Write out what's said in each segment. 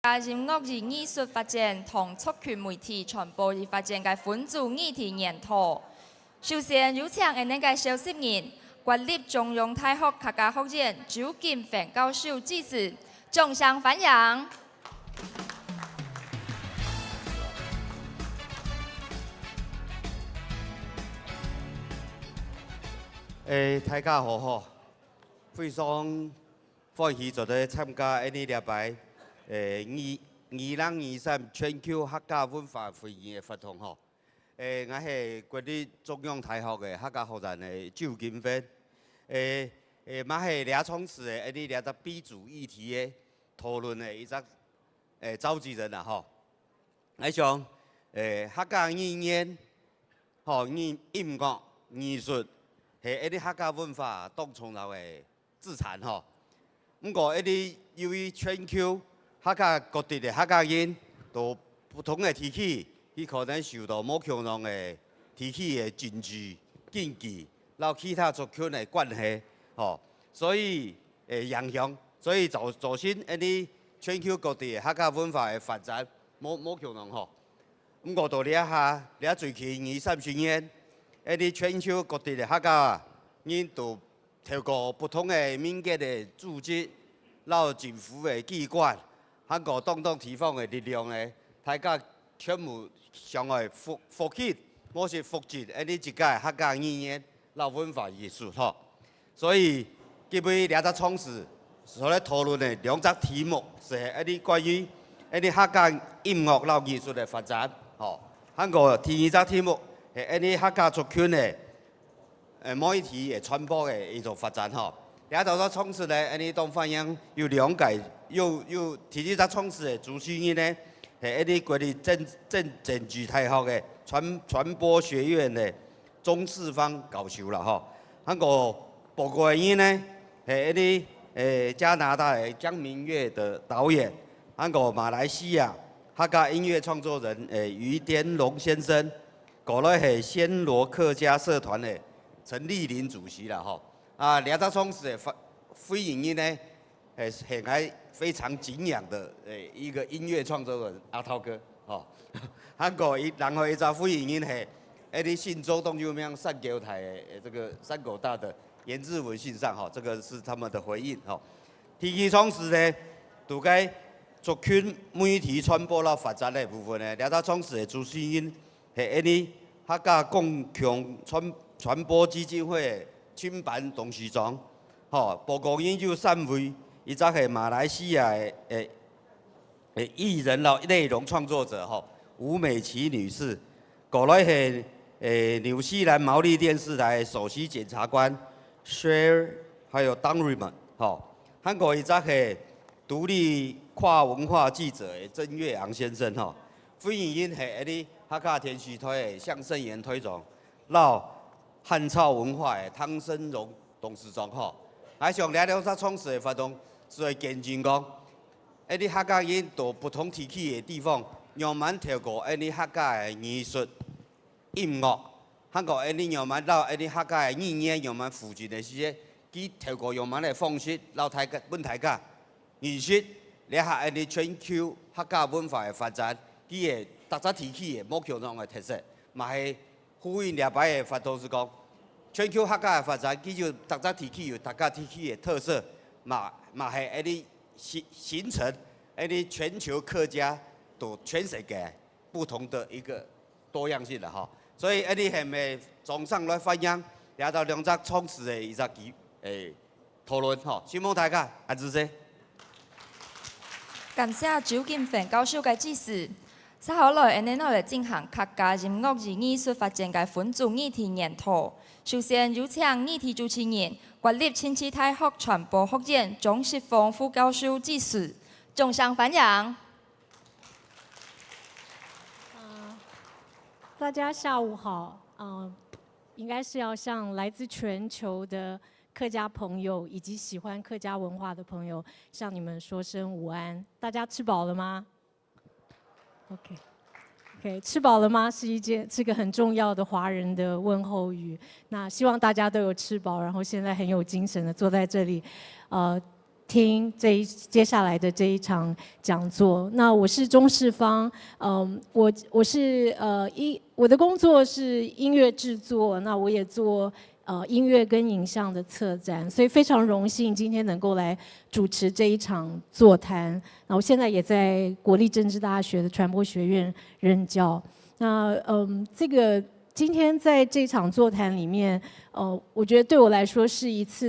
音樂與藝術發展同促權媒體傳播與發展嘅分組議題研討。首先有請我哋嘅消息人，國立中央大學客家學院周金芬教授致辭，掌聲歡迎。大家好，非常歡喜在咧參加呢禮拜2023全球客家文化會議嘅活動吼。我係國立中央大學嘅客家學院嘅周金芬。我係倆從事嘅呢倆個 B 組議題嘅討論嘅一個召集人啦吼。我想客家語言、音樂、藝術。係一啲客家文化當重要嘅資產吼。不過一啲由於全球客家各地嘅客家人，都不同嘅地區，佢可能受到某強人嘅地區嘅政治、經濟，然後其他族群嘅關係，所以影響，所以就造成一啲全球各地嘅客家文化嘅發展冇強人吼。不過到呢一下，呢最近20-30年。一啲全球各地嘅客家人都透過不同嘅民間嘅組織，然後政府嘅機關，韓國當地方嘅力量咧，大家全部上來復興，我是復振一啲自家客家語言、然後文化藝術吼。所以基本兩隻創始，所咧討論嘅兩隻題目係一啲關於一啲客家音樂、然後藝術嘅發展吼。韓國第二隻題目。係一啲客家族群嘅媒體嘅傳播嘅一種發展吼。而家到咗創始咧，一啲當反映有兩屆，有第一個創始嘅主持人咧，係一啲國立政治大學嘅傳播學院嘅鍾世芳教授啦吼。嗰個報告員咧係一啲加拿大嘅江明月的導演，嗰個馬來西亞客家音樂創作人余典龍先生。過來係暹羅客家社團嘅陳立林主席啦，吼兩隻創始嘅會員呢，係我非常敬仰的一個音樂創作人阿濤哥，吼然後一隻會員係一啲信州東有名三九台嘅這個三狗大的顏志文先生，吼，這個是他們的回應，吼。第二創始呢，都該族群媒體傳播啦發展嘅部分呢，兩隻創始嘅主持人。係一啲客家共享傳播基金會創辦董事長，報告研究3位，一個係馬來西亞嘅藝人啦內容創作者吳美琪女士，過來係紐西蘭毛利電視台首席檢察官 Share， 還有 Don Raymond， 韓國一個係獨立跨文化記者曾月昂先生，會員係一啲。客家電視台嘅相聲員推長，然後漢草文化嘅湯生榮董事長吼，喺上兩隻創始嘅活動，所以見證講一啲客家人到不同地區嘅地方，慢慢透過一啲客家嘅藝術、音樂，韓國一啲慢慢到一啲客家嘅語言，慢慢附近嘅些，佢透過慢慢嘅方式，讓大家本大家藝術，你下一啲全球客家文化嘅發展，佢嘅。特色地區嘅冇強壯嘅特色，嘛係呼應禮拜嘅活動是講，全球客家嘅發展，佢就特色地區有特色地區嘅特色，嘛係一啲形成一啲全球客家到全世界不同的一個多樣性啦吼。所以一啲係咪總上來反映，也到兩隻創始嘅一個討論吼，希望大家阿支持。感謝周金芬教授嘅指示。接下來，我哋嚟進行客家音樂與藝術發展嘅分組議題研討。首先有請議題主持人、國立親子大學傳播學院鍾世峰副教授致辭，掌聲歡迎。大家下午好。應該是要向來自全球的客家朋友以及喜歡客家文化的朋友，向你們說聲午安。大家吃飽了嗎？ OK， 吃飽了嗎？是個很重要的華人的問候語。那希望大家都有吃飽，然後現在很有精神的坐在這裡，听接下来的这一场讲座。那我是钟世芳，我的工作是音乐制作，那我也做音乐跟影像的策展，所以非常荣幸今天能够来主持这一场座谈。那我现在也在国立政治大学的传播学院任教。那这个今天在这场座谈里面，我觉得对我来说是一次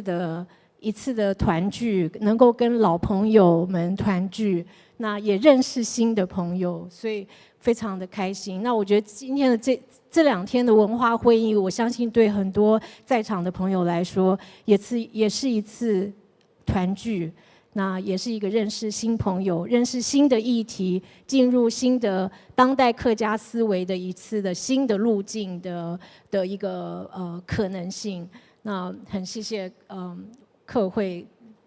的团聚，能够跟老朋友们团聚，那也认识新的朋友，所以非常的开心。那我觉得今天的这2天的文化会议，我相信对很多在场的朋友来说，也是一次团聚，那也是一个认识新朋友、认识新的议题、进入新的当代客家思维的一次的新的路径的一个可能性。那很谢谢客会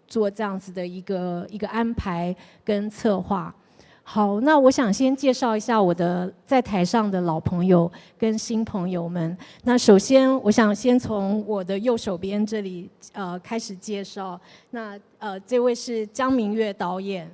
做这样子的一个安排跟策划。好，那我想先介绍一下我的在台上的老朋友跟新朋友们。那首先，我想先从我的右手边这里开始介绍。那这位是江明月导演。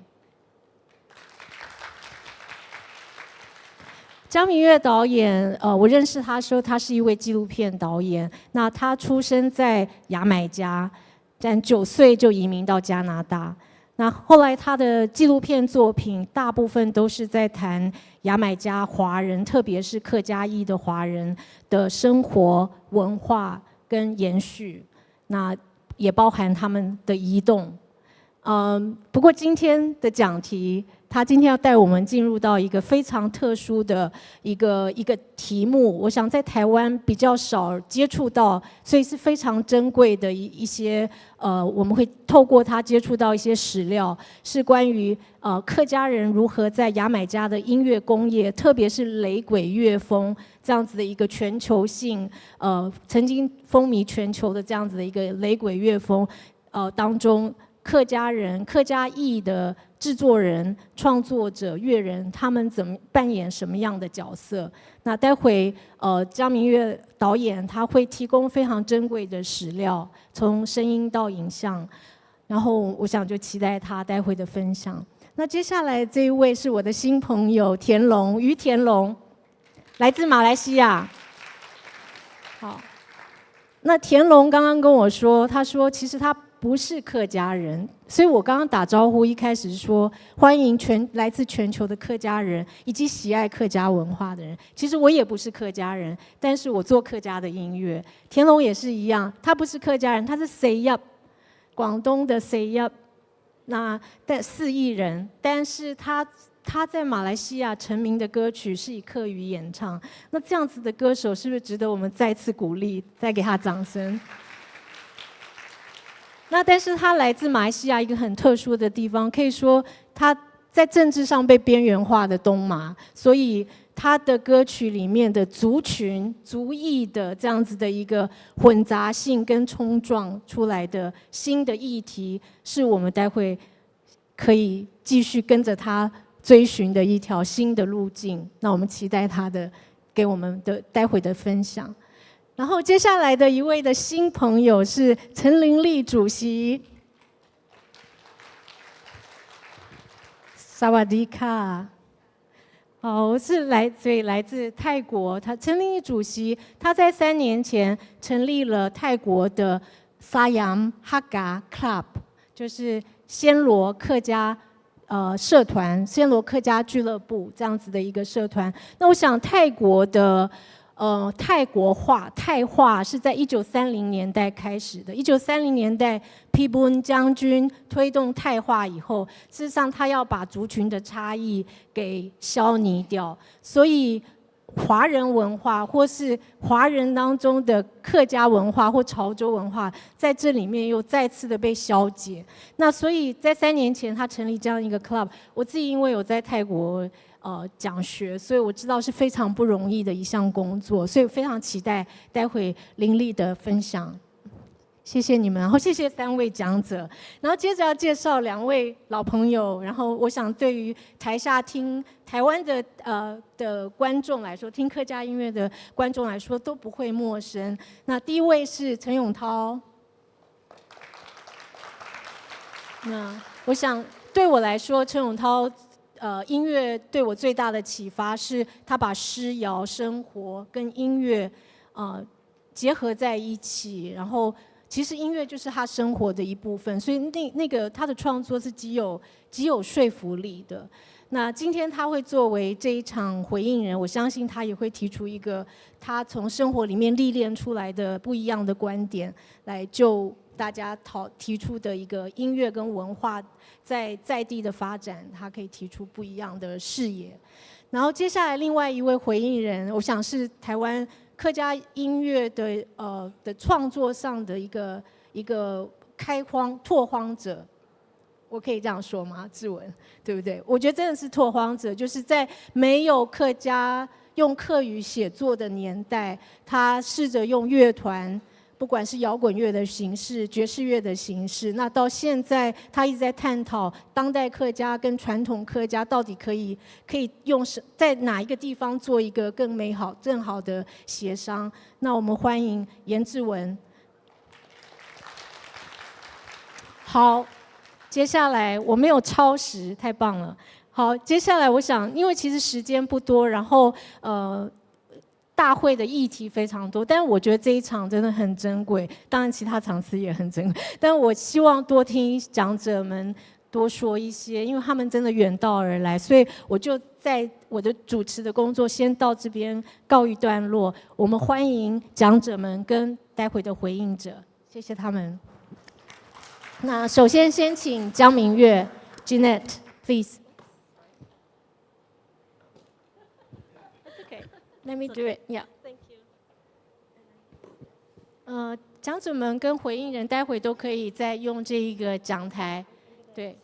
江明月导演，我认识他的时候，他是一位纪录片导演。那他出生在牙买加，但9岁就移民到加拿大。那后来他的纪录片作品大部分都是在谈牙买加华人，特别是客家裔的华人的生活、文化跟延续，那也包含他们的移动。不过今天的讲题，他今天要带我们进入到一个非常特殊的一个题目，我想在台湾比较少接触到，所以是非常珍贵的一些我们会透过它接触到一些史料，是关于客家人如何在牙买加的音乐工业，特别是雷鬼乐风这样子的一个全球性曾经风靡全球的这样子的一个雷鬼乐风当中，客家人、客家裔的制作人、创作者、乐人，他们怎么扮演什么样的角色？那待会江明月导演他会提供非常珍贵的史料，从声音到影像，然后我想就期待他待会的分享。那接下来这一位是我的新朋友田龙，于田龙，来自马来西亚。好，那田龙刚刚跟我说，他说其实他不是客家人，所以我刚刚打招呼一开始说欢迎来自全球的客家人以及喜爱客家文化的人。其实我也不是客家人，但是我做客家的音乐。田龙也是一样，他不是客家人，他是 Sayup， 广东的 Sayup， 那4亿人，但是他在马来西亚成名的歌曲是以客语演唱。那这样子的歌手是不是值得我们再次鼓励，再给他掌声？那但是他来自马来西亚一个很特殊的地方，可以说他在政治上被边缘化的东马，所以他的歌曲里面的族群、族裔的这样子的一个混杂性跟冲撞出来的新的议题，是我们待会可以继续跟着他追寻的一条新的路径。那我们期待他的给我们的待会的分享。然后接下来的一位的新朋友是陈玲丽主席。萨瓦迪卡。好，我是来自泰国。陈玲丽主席，他在3年前成立了泰国的 Siam Hakka Club， 就是暹罗客家社团、暹罗客家俱乐部这样子的一个社团。那我想泰国的泰国化、泰化是在1930年代开始的。1930年代，皮本将军推动泰化以后，事实上他要把族群的差异给消弭掉，所以华人文化或是华人当中的客家文化或潮州文化，在这里面又再次的被消解。那所以在3年前，他成立这样一个 club。我自己因为有在泰国讲学，所以我知道是非常不容易的一项工作，所以非常期待待会林丽的分享。谢谢你们，然后谢谢3位讲者，然后接着要介绍2位老朋友，然后我想对于台下听台湾的观众来说，听客家音乐的观众来说都不会陌生。那第一位是陈永涛，那我想对我来说，陈永涛，音乐对我最大的启发是，他把诗谣、生活跟音乐，结合在一起。然后，其实音乐就是他生活的一部分，所以那个他的创作是极有说服力的。那今天他会作为这一场回应人，我相信他也会提出一个他从生活里面历练出来的不一样的观点，来就大家提出的一个音乐跟文化在地的发展，他可以提出不一样的视野。然后接下来另外一位回应人，我想是台湾客家音乐的创作上的一个拓荒者。我可以这样说吗？志文，对不对？我觉得真的是拓荒者，就是在没有客家用客语写作的年代，他试着用乐团，不管是摇滚乐的形式、爵士乐的形式，那到现在他一直在探讨当代客家跟传统客家到底可以用在哪一个地方做一个更美好、更好的协商。那我们欢迎颜志文。好。接下来我没有超时，太棒了。好，接下来我想，因为其实时间不多，然后大会的议题非常多，但是我觉得这一场真的很珍贵，当然其他场次也很珍贵，但我希望多听讲者们多说一些，因为他们真的远道而来，所以我就在我的主持的工作先到这边告一段落。我们欢迎讲者们跟待会的回应者，谢谢他们。那首先先请江明月 Jeanette please. That's okay. Let me do it. Yeah. Thank you. 讲者们跟回应人待会都可以再用这一个讲台，对。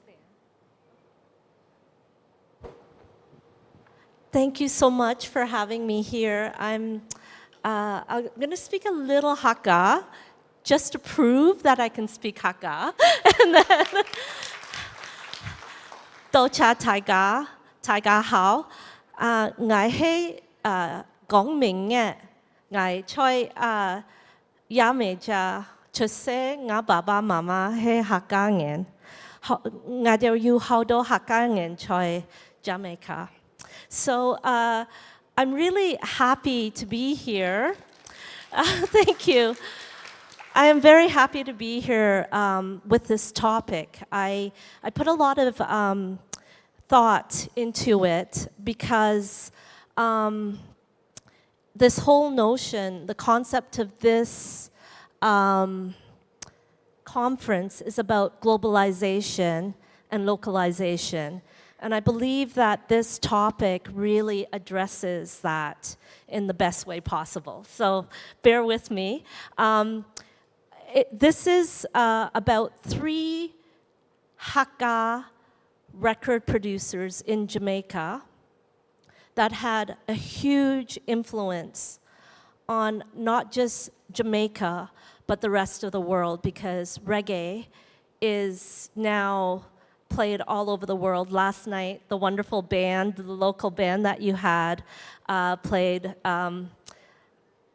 Thank you so much for having me here. I'm going to speak a little Hakka, just to prove that I can speak Hakka. And then, Docha Taiga, Taiga Hao, Ngai He Gong Ming Ye, Ngai Choi Yameja, Chose Nga Baba Mama He Hakka Ngen, Ngai Deo Yu How Do Hakka Ngen Choi Jamaica. So I'm really happy to be here. Thank you. I am very happy to be here with this topic. I put a lot of thought into it because this whole notion, the concept of this conference is about globalization and localization. And I believe that this topic really addresses that in the best way possible. So bear with me. This is about 3 Hakka record producers in Jamaica that had a huge influence on not just Jamaica, but the rest of the world, because reggae is now played all over the world. Last night, the wonderful band, the local band that you had, played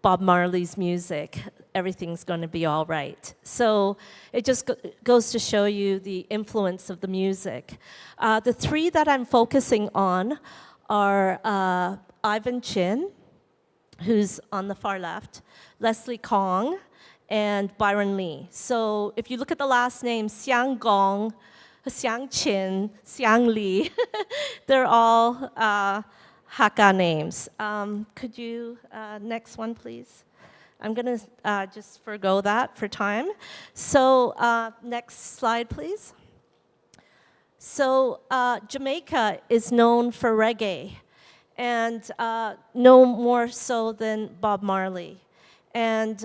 Bob Marley's music. Everything's going to be all right. So it just goes to show you the influence of the music. The 3 that I'm focusing on are Ivan Chin, who's on the far left, Leslie Kong, and Byron Lee. So if you look at the last name, Xiang Gong, Xiang Qin, Xiang Li, they're all Hakka names. Could you, next one please? I'm gonna just forgo that for time. So next slide please. So Jamaica is known for reggae, and no more so than Bob Marley. And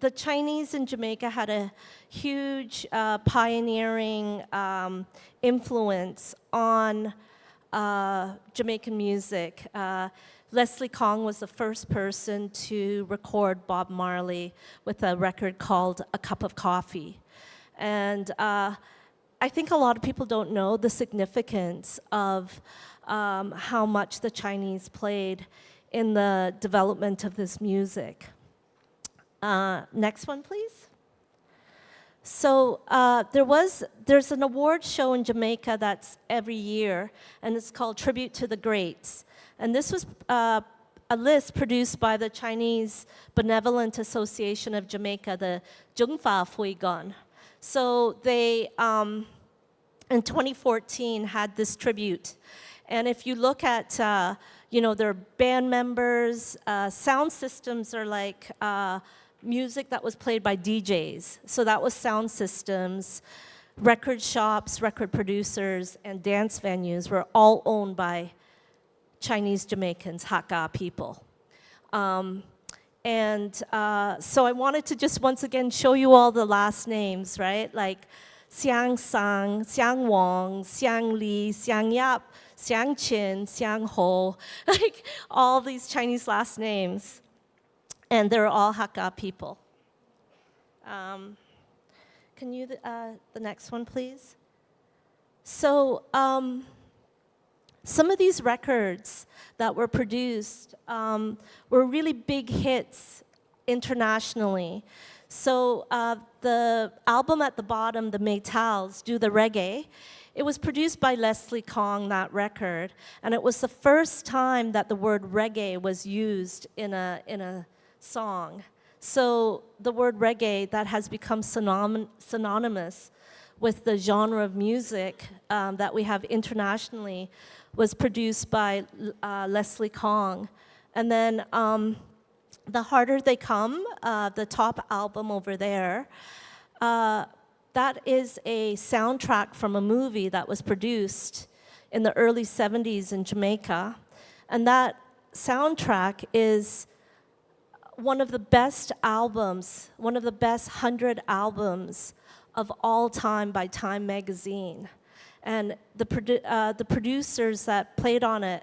the Chinese in Jamaica had a huge pioneering influence on Jamaican music. Leslie Kong was the first person to record Bob Marley with a record called A Cup of Coffee. And I think a lot of people don't know the significance of how much the Chinese played in the development of this music. Next one, please. So there's an award show in Jamaica that's every year, and it's called Tribute to the Greats. And this was a list produced by the Chinese Benevolent Association of Jamaica, the Zhongfa Fuigan. So they, in 2014, had this tribute. And if you look at, their band members, sound systems are like music that was played by DJs. So that was sound systems. Record shops, record producers, and dance venues were all owned by Chinese Jamaicans, Hakka people. So I wanted to just once again show you all the last names, right? Like Xiang Sang, Xiang Wang, Xiang Li, Xiang Yap, Xiang Qin, Xiang Ho, like all these Chinese last names. And they're all Hakka people. Can you, the next one, please? So some of these records that were produced were really big hits internationally. So the album at the bottom, the Maytals, Do the Reggae, it was produced by Leslie Kong, that record, and it was the first time that the word reggae was used in a song. So the word reggae, that has become synonymous with the genre of music that we have internationally, was produced by Leslie Kong. And then The Harder They Come, the top album over there, that is a soundtrack from a movie that was produced in the early 70s in Jamaica. And that soundtrack is one of the best albums, one of the best 100 albums of all time by Time magazine. And the producers that played on it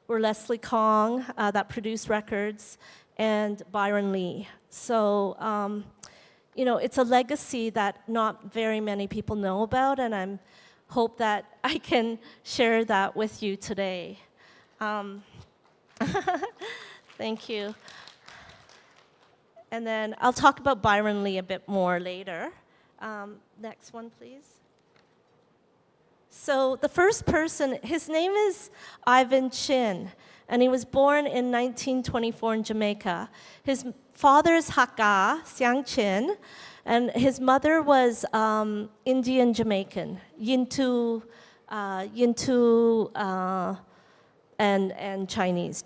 were Leslie Kong, that produced records, and Byron Lee. So, it's a legacy that not very many people know about, and I hope that I can share that with you today. Thank you. And then I'll talk about Byron Lee a bit more later. Next one, please. So the first person, his name is Ivan Chin, and he was born in 1924 in Jamaica. His father is Hakka, Xiang Chin, and his mother was Indian Jamaican, Yintu, and Chinese,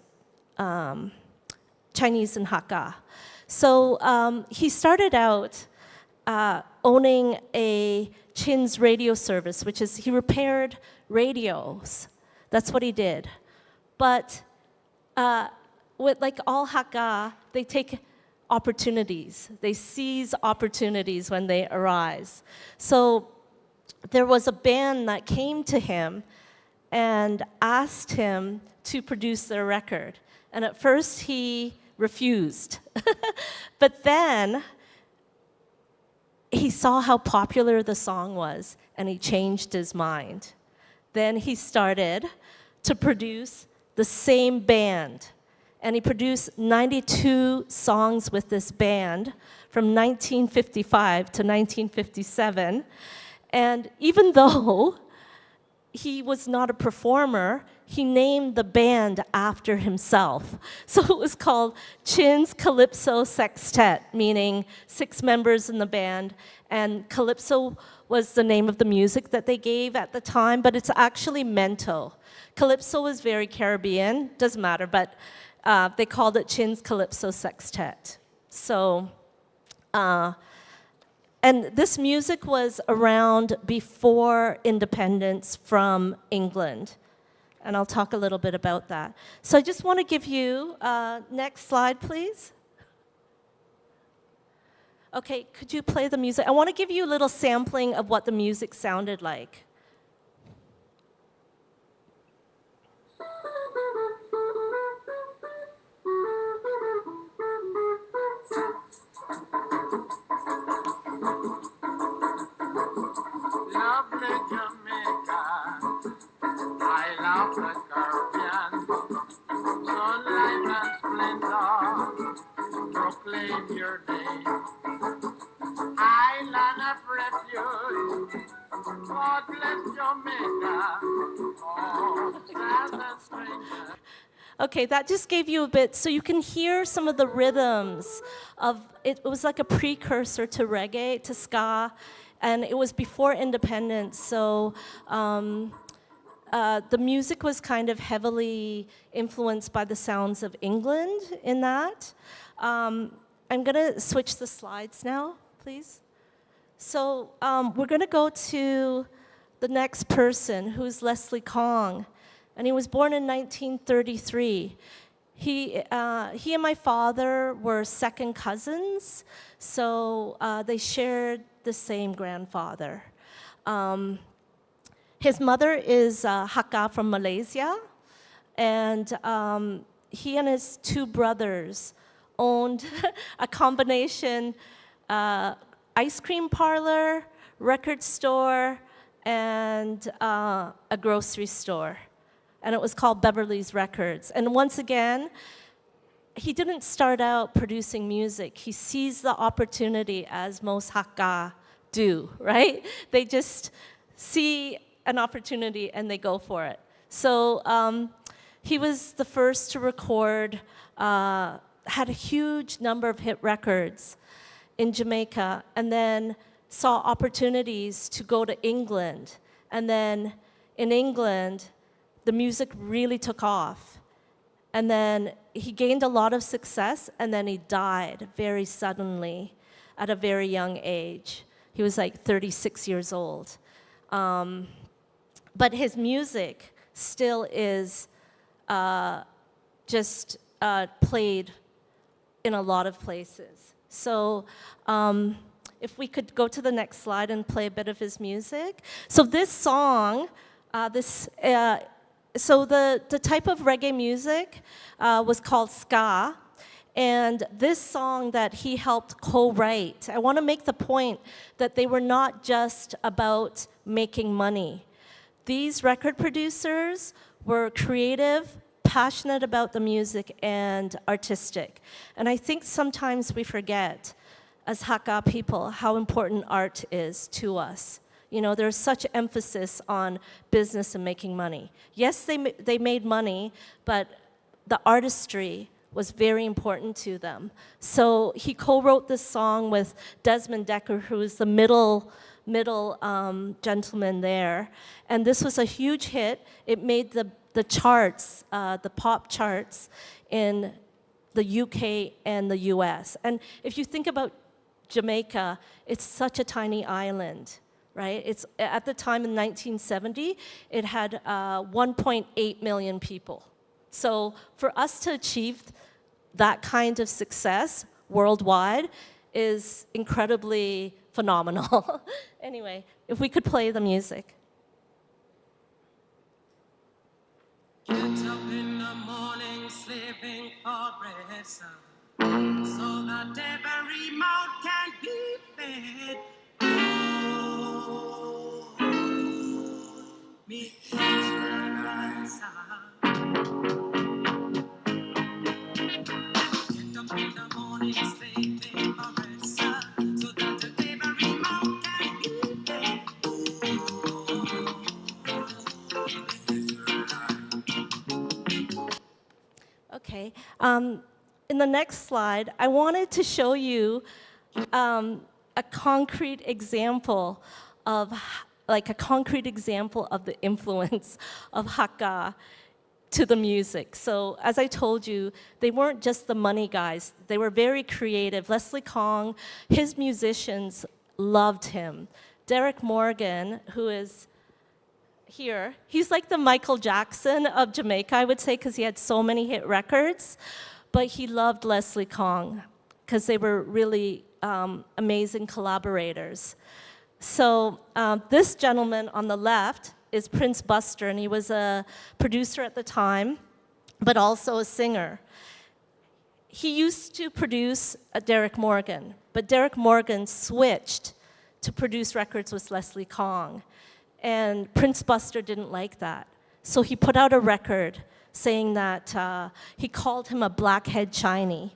Chinese and Hakka. So he started out owning a Chin's radio service, which is he repaired radios. That's what he did. But with like all Hakka, they take opportunities. They seize opportunities when they arise. So there was a band that came to him and asked him to produce their record. And at first he refused. But then he saw how popular the song was, and he changed his mind. Then he started to produce the same band, and he produced 92 songs with this band from 1955 to 1957. And even though he was not a performer, he named the band after himself. So it was called Chin's Calypso Sextet, meaning 6 members in the band. And Calypso was the name of the music that they gave at the time, but it's actually mento. Calypso was very Caribbean, doesn't matter, but they called it Chin's Calypso Sextet. So, and this music was around before independence from England. And I'll talk a little bit about that. So I just want to give you, next slide, please. Okay, could you play the music? I want to give you a little sampling of what the music sounded like. Lovely Jamaica, I love the Caribbean, sunlight and splendor, proclaim your name. Island of God bless Jamaica. Oh, as a stranger. Okay, that just gave you a bit, so you can hear some of the rhythms of it. It was like a precursor to reggae, to ska, and it was before independence. So the music was kind of heavily influenced by the sounds of England in that. I'm gonna switch the slides now, please. So we're gonna go to the next person, who's Leslie Kong. And he was born in 1933. He and my father were second cousins, so they shared the same grandfather. His mother is Hakka from Malaysia, and he and his two brothers owned a combination ice cream parlor, record store, and a grocery store. And it was called Beverly's Records. And once again, he didn't start out producing music. He seized the opportunity, as most Hakka do, right? They just see an opportunity and they go for it. So he was the first to record, had a huge number of hit records in Jamaica, and then saw opportunities to go to England. And then in England, the music really took off. And then he gained a lot of success, and then he died very suddenly at a very young age. He was like 36 years old. But his music still is just played in a lot of places. So if we could go to the next slide and play a bit of his music. So this song, so the type of reggae music was called ska, and this song that he helped co-write, I want to make the point that they were not just about making money. These record producers were creative, passionate about the music, and artistic. And I think sometimes we forget, as Hakka people, how important art is to us. You know, there's such emphasis on business and making money. Yes, they made money, but the artistry was very important to them. So he co-wrote this song with Desmond Dekker, who is the middle gentleman there. And this was a huge hit. It made the charts, the pop charts in the UK and the US. And if you think about Jamaica, it's such a tiny island. Right? It's at the time in 1970, it had 1.8 million people. So for us to achieve that kind of success worldwide is incredibly phenomenal. Anyway, if we could play the music. Get up in the morning, sleeping for rest, so that every mouth can be fed. Me Israelites get up in the morning, sleeping for rest, so that every mouth can be fed. Okay. In the next slide, I wanted to show you a concrete example of the influence of Hakka to the music. So as I told you, they weren't just the money guys. They were very creative. Leslie Kong, his musicians loved him. Derek Morgan, who is here, he's like the Michael Jackson of Jamaica, I would say, because he had so many hit records. But he loved Leslie Kong because they were really amazing collaborators. So this gentleman on the left is Prince Buster, and he was a producer at the time, but also a singer. He used to produce Derek Morgan, but Derek Morgan switched to produce records with Leslie Kong. And Prince Buster didn't like that. So he put out a record saying that he called him a blackhead Chinese.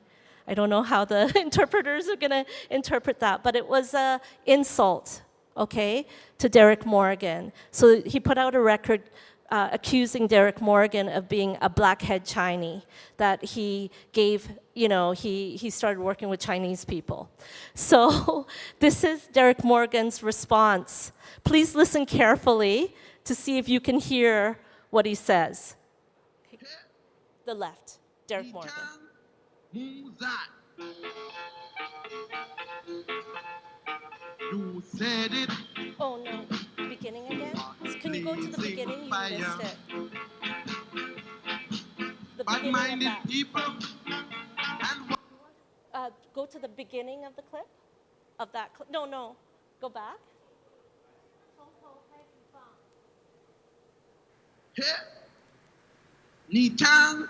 I don't know how the interpreters are going to interpret that, but it was an insult okay, to Derek Morgan. So he put out a record accusing Derek Morgan of being a blackhead Chinese, that he gave, he started working with Chinese people. So this is Derek Morgan's response. Please listen carefully to see if you can hear what he says. The left, Derek Morgan. You said it. Oh no, beginning again? Can you go to the beginning? You missed it. The beginning of Bad-minded that. people. And Go to the beginning of the clip? Of that clip? No. Go back. Ni Chang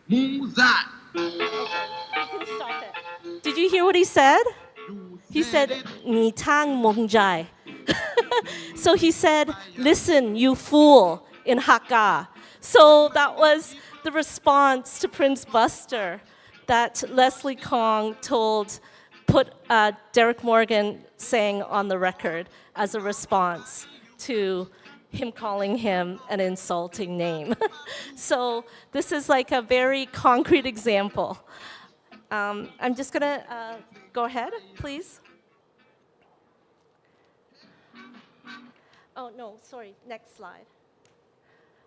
Mung Zat. Okay, you can stop it. Did you hear what he said? He said, "Ni tang mong jai." So he said, "Listen, you fool," in Hakka. So that was the response to Prince Buster that Leslie Kong put Derek Morgan saying on the record as a response to him calling him an insulting name. So this is like a very concrete example. I'm just gonna go ahead, please. Oh, no, sorry, next slide.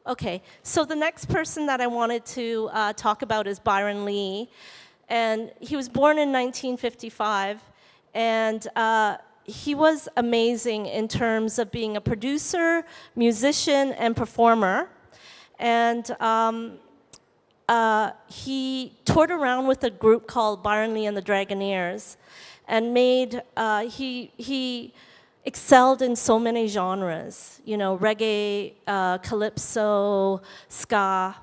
Okay, so the next person that I wanted to talk about is Byron Lee. And he was born in 1955, and he was amazing in terms of being a producer, musician, and performer. And he toured around with a group called Byron Lee and the Dragoneers, and he excelled in so many genres, reggae, calypso, ska.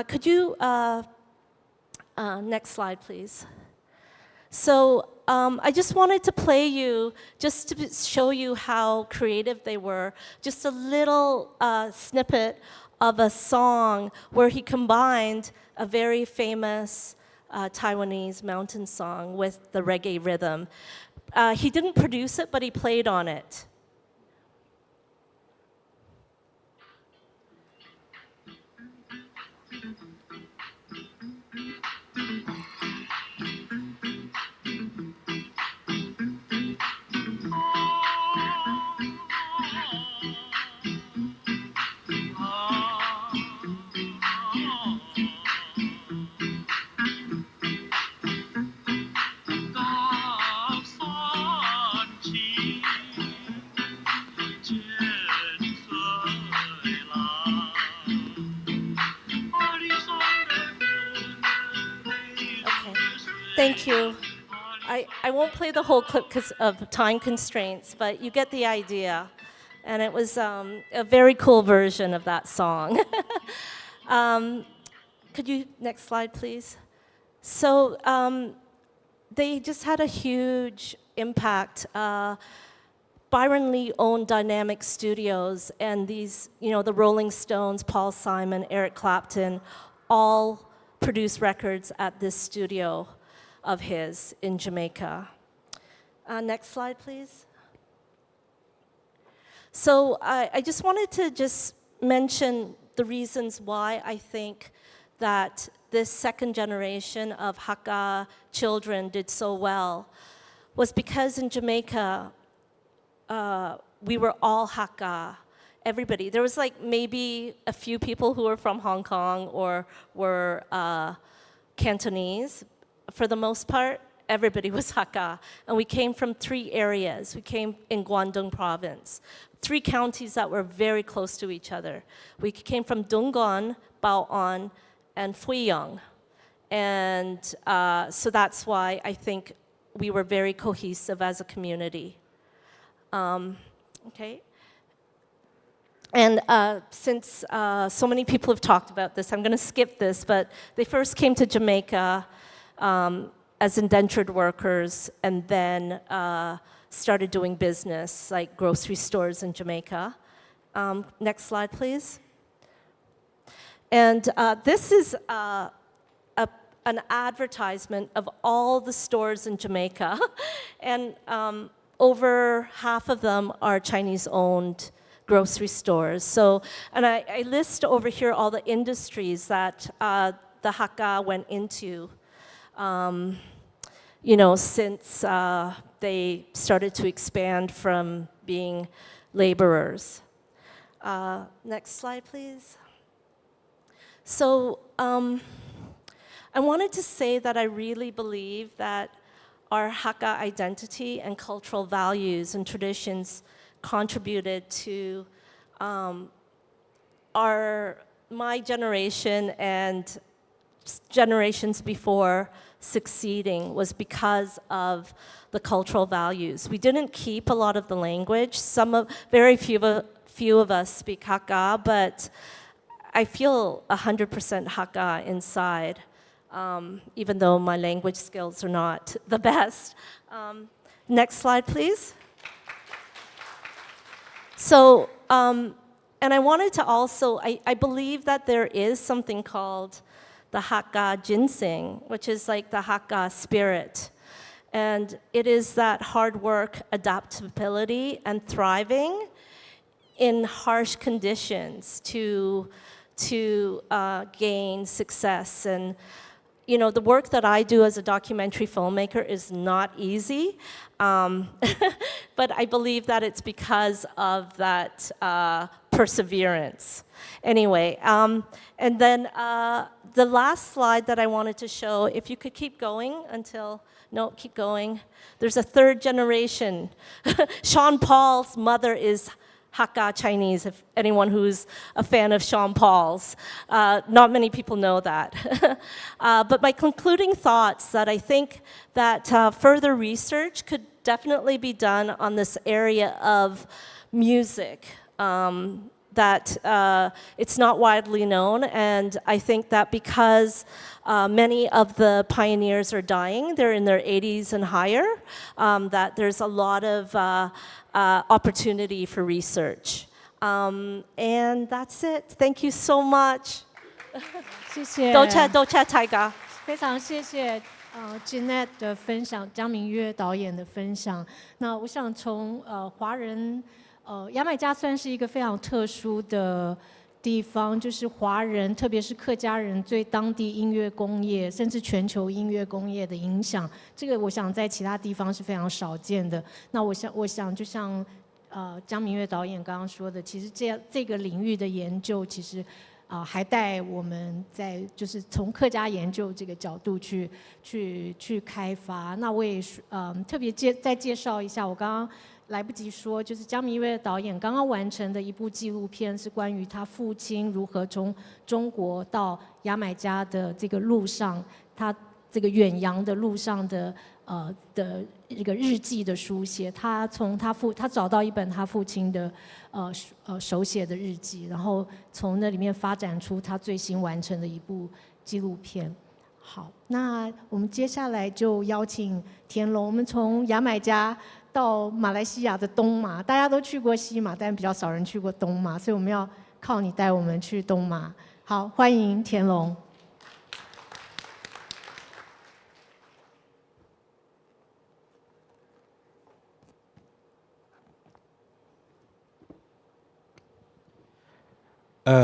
Could you, next slide, please. So I just wanted to play you, just to show you how creative they were, just a little snippet of a song where he combined a very famous Taiwanese mountain song with the reggae rhythm. He didn't produce it, but he played on it. Thank you. I won't play the whole clip because of time constraints, but you get the idea. And it was a very cool version of that song. Could you, next slide, please? So they just had a huge impact. Byron Lee owned Dynamic Studios, and these, the Rolling Stones, Paul Simon, Eric Clapton, all produced records at this studio of his in Jamaica. Next slide, please. So I just wanted to just mention the reasons why I think that this second generation of Hakka children did so well was because in Jamaica, we were all Hakka, everybody. There was like maybe a few people who were from Hong Kong or were Cantonese. For the most part, everybody was Hakka. And we came from 3 areas. We came in Guangdong province, 3 counties that were very close to each other. We came from Dungon, Bao'an, and Fuyang. And so that's why I think we were very cohesive as a community. Okay. And since so many people have talked about this, I'm going to skip this, but they first came to Jamaica as indentured workers and then started doing business, like grocery stores in Jamaica. Next slide, please. And this is an advertisement of all the stores in Jamaica. And over half of them are Chinese-owned grocery stores. So, and I list over here all the industries that the Hakka went into, since they started to expand from being laborers. Next slide, please. So, I wanted to say that I really believe that our Hakka identity and cultural values and traditions contributed to my generation and generations before succeeding was because of the cultural values. We didn't keep a lot of the language. Very few of us speak Hakka, but I feel 100% Hakka inside. Even though my language skills are not the best. Next slide, please. So, and I wanted to also, I believe that there is something called the Hakka ginseng, which is like the Hakka spirit. And it is that hard work, adaptability, and thriving in harsh conditions to gain success. And the work that I do as a documentary filmmaker is not easy, but I believe that it's because of that perseverance. Anyway, and then the last slide that I wanted to show, if you could keep going until, no, keep going. There's a third generation. Sean Paul's mother is Hakka Chinese, if anyone who's a fan of Sean Paul's. Not many people know that. But my concluding thoughts that I think that further research could definitely be done on this area of music, that it's not widely known, and I think that because many of the pioneers are dying, they're in their 80s and higher, that there's a lot of opportunity for research. And that's it. Thank you so much. 谢谢。多謝大家。非常谢谢Jeanette 的分享，江明月导演的分享。那我想从华人牙买加算是一个非常特殊的地方，就是华人，特别是客家人对当地音乐工业，甚至全球音乐工业的影响，这个我想在其他地方是非常少见的。那我想就像江明月导演刚刚说的，其实这个领域的研究，其实还带我们在就是从客家研究这个角度去开发。那我也特别再介绍一下，我刚刚来不及说，就是江明月导演刚刚完成的一部纪录片，是关于他父亲如何从中国到牙买加的这个路上，他这个远洋的路上的一个日记的书写。他找到一本他父亲的手写的日记，然后从那里面发展出他最新完成的一部纪录片。好，那我们接下来就邀请田龙，我们从牙买加到马来西亚的东马，大家都去过西马，但比较少人去过东马，所以我们要靠你带我们去东马。好，欢迎田龙。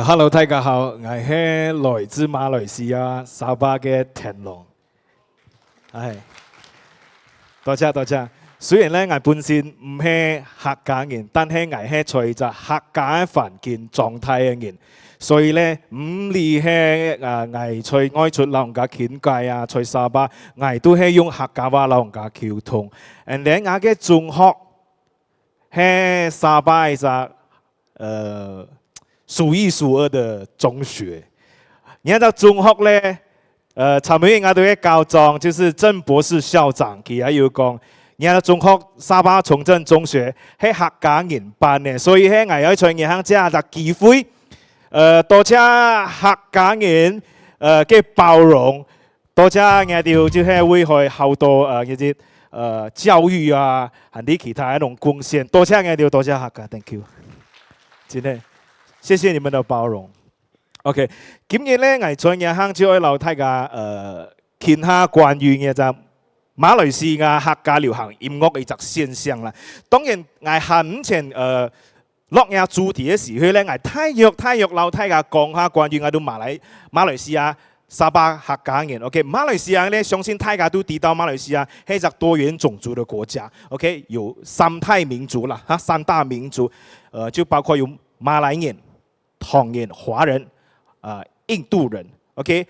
Hello， 大家好，我係來自馬來西亞沙巴嘅田龍。多謝。雖然咧，我本身唔係客家人，但係我係隨着客家嘅環境狀態嘅人，所以咧唔理係我隨外出老人家傾偈啊，隨沙巴，我都係用客家話老人家溝通。and then 我嘅中學係沙巴一個數一數二的中學。你看到中學咧，差唔多我都係教長，就是鄭博士校長，佢係有講。然後中學沙巴崇正中學係客家人辦嘅，所以喺我有在銀行之下嘅機會，多謝客家人嘅包容，多謝我哋就係會去好多一啲教育啊，同啲其他一種貢獻，多謝我哋，多謝客家 ，thank you， 真係謝謝你們的包容。OK， 今日咧我在銀行就會留大家傾下關於嘅就馬來西亞客家流行音樂嘅一個現象啦。當然，我行前落嘢主題嘅時候咧，我太約老大家講下關於我哋馬來西亞沙巴客家人。OK， 馬來西亞咧，相信大家都知道馬來西亞係一個多元種族嘅國家。OK， 有三大民族啦，三大民族，就包括有馬來人、唐人、華人，印度人。OK，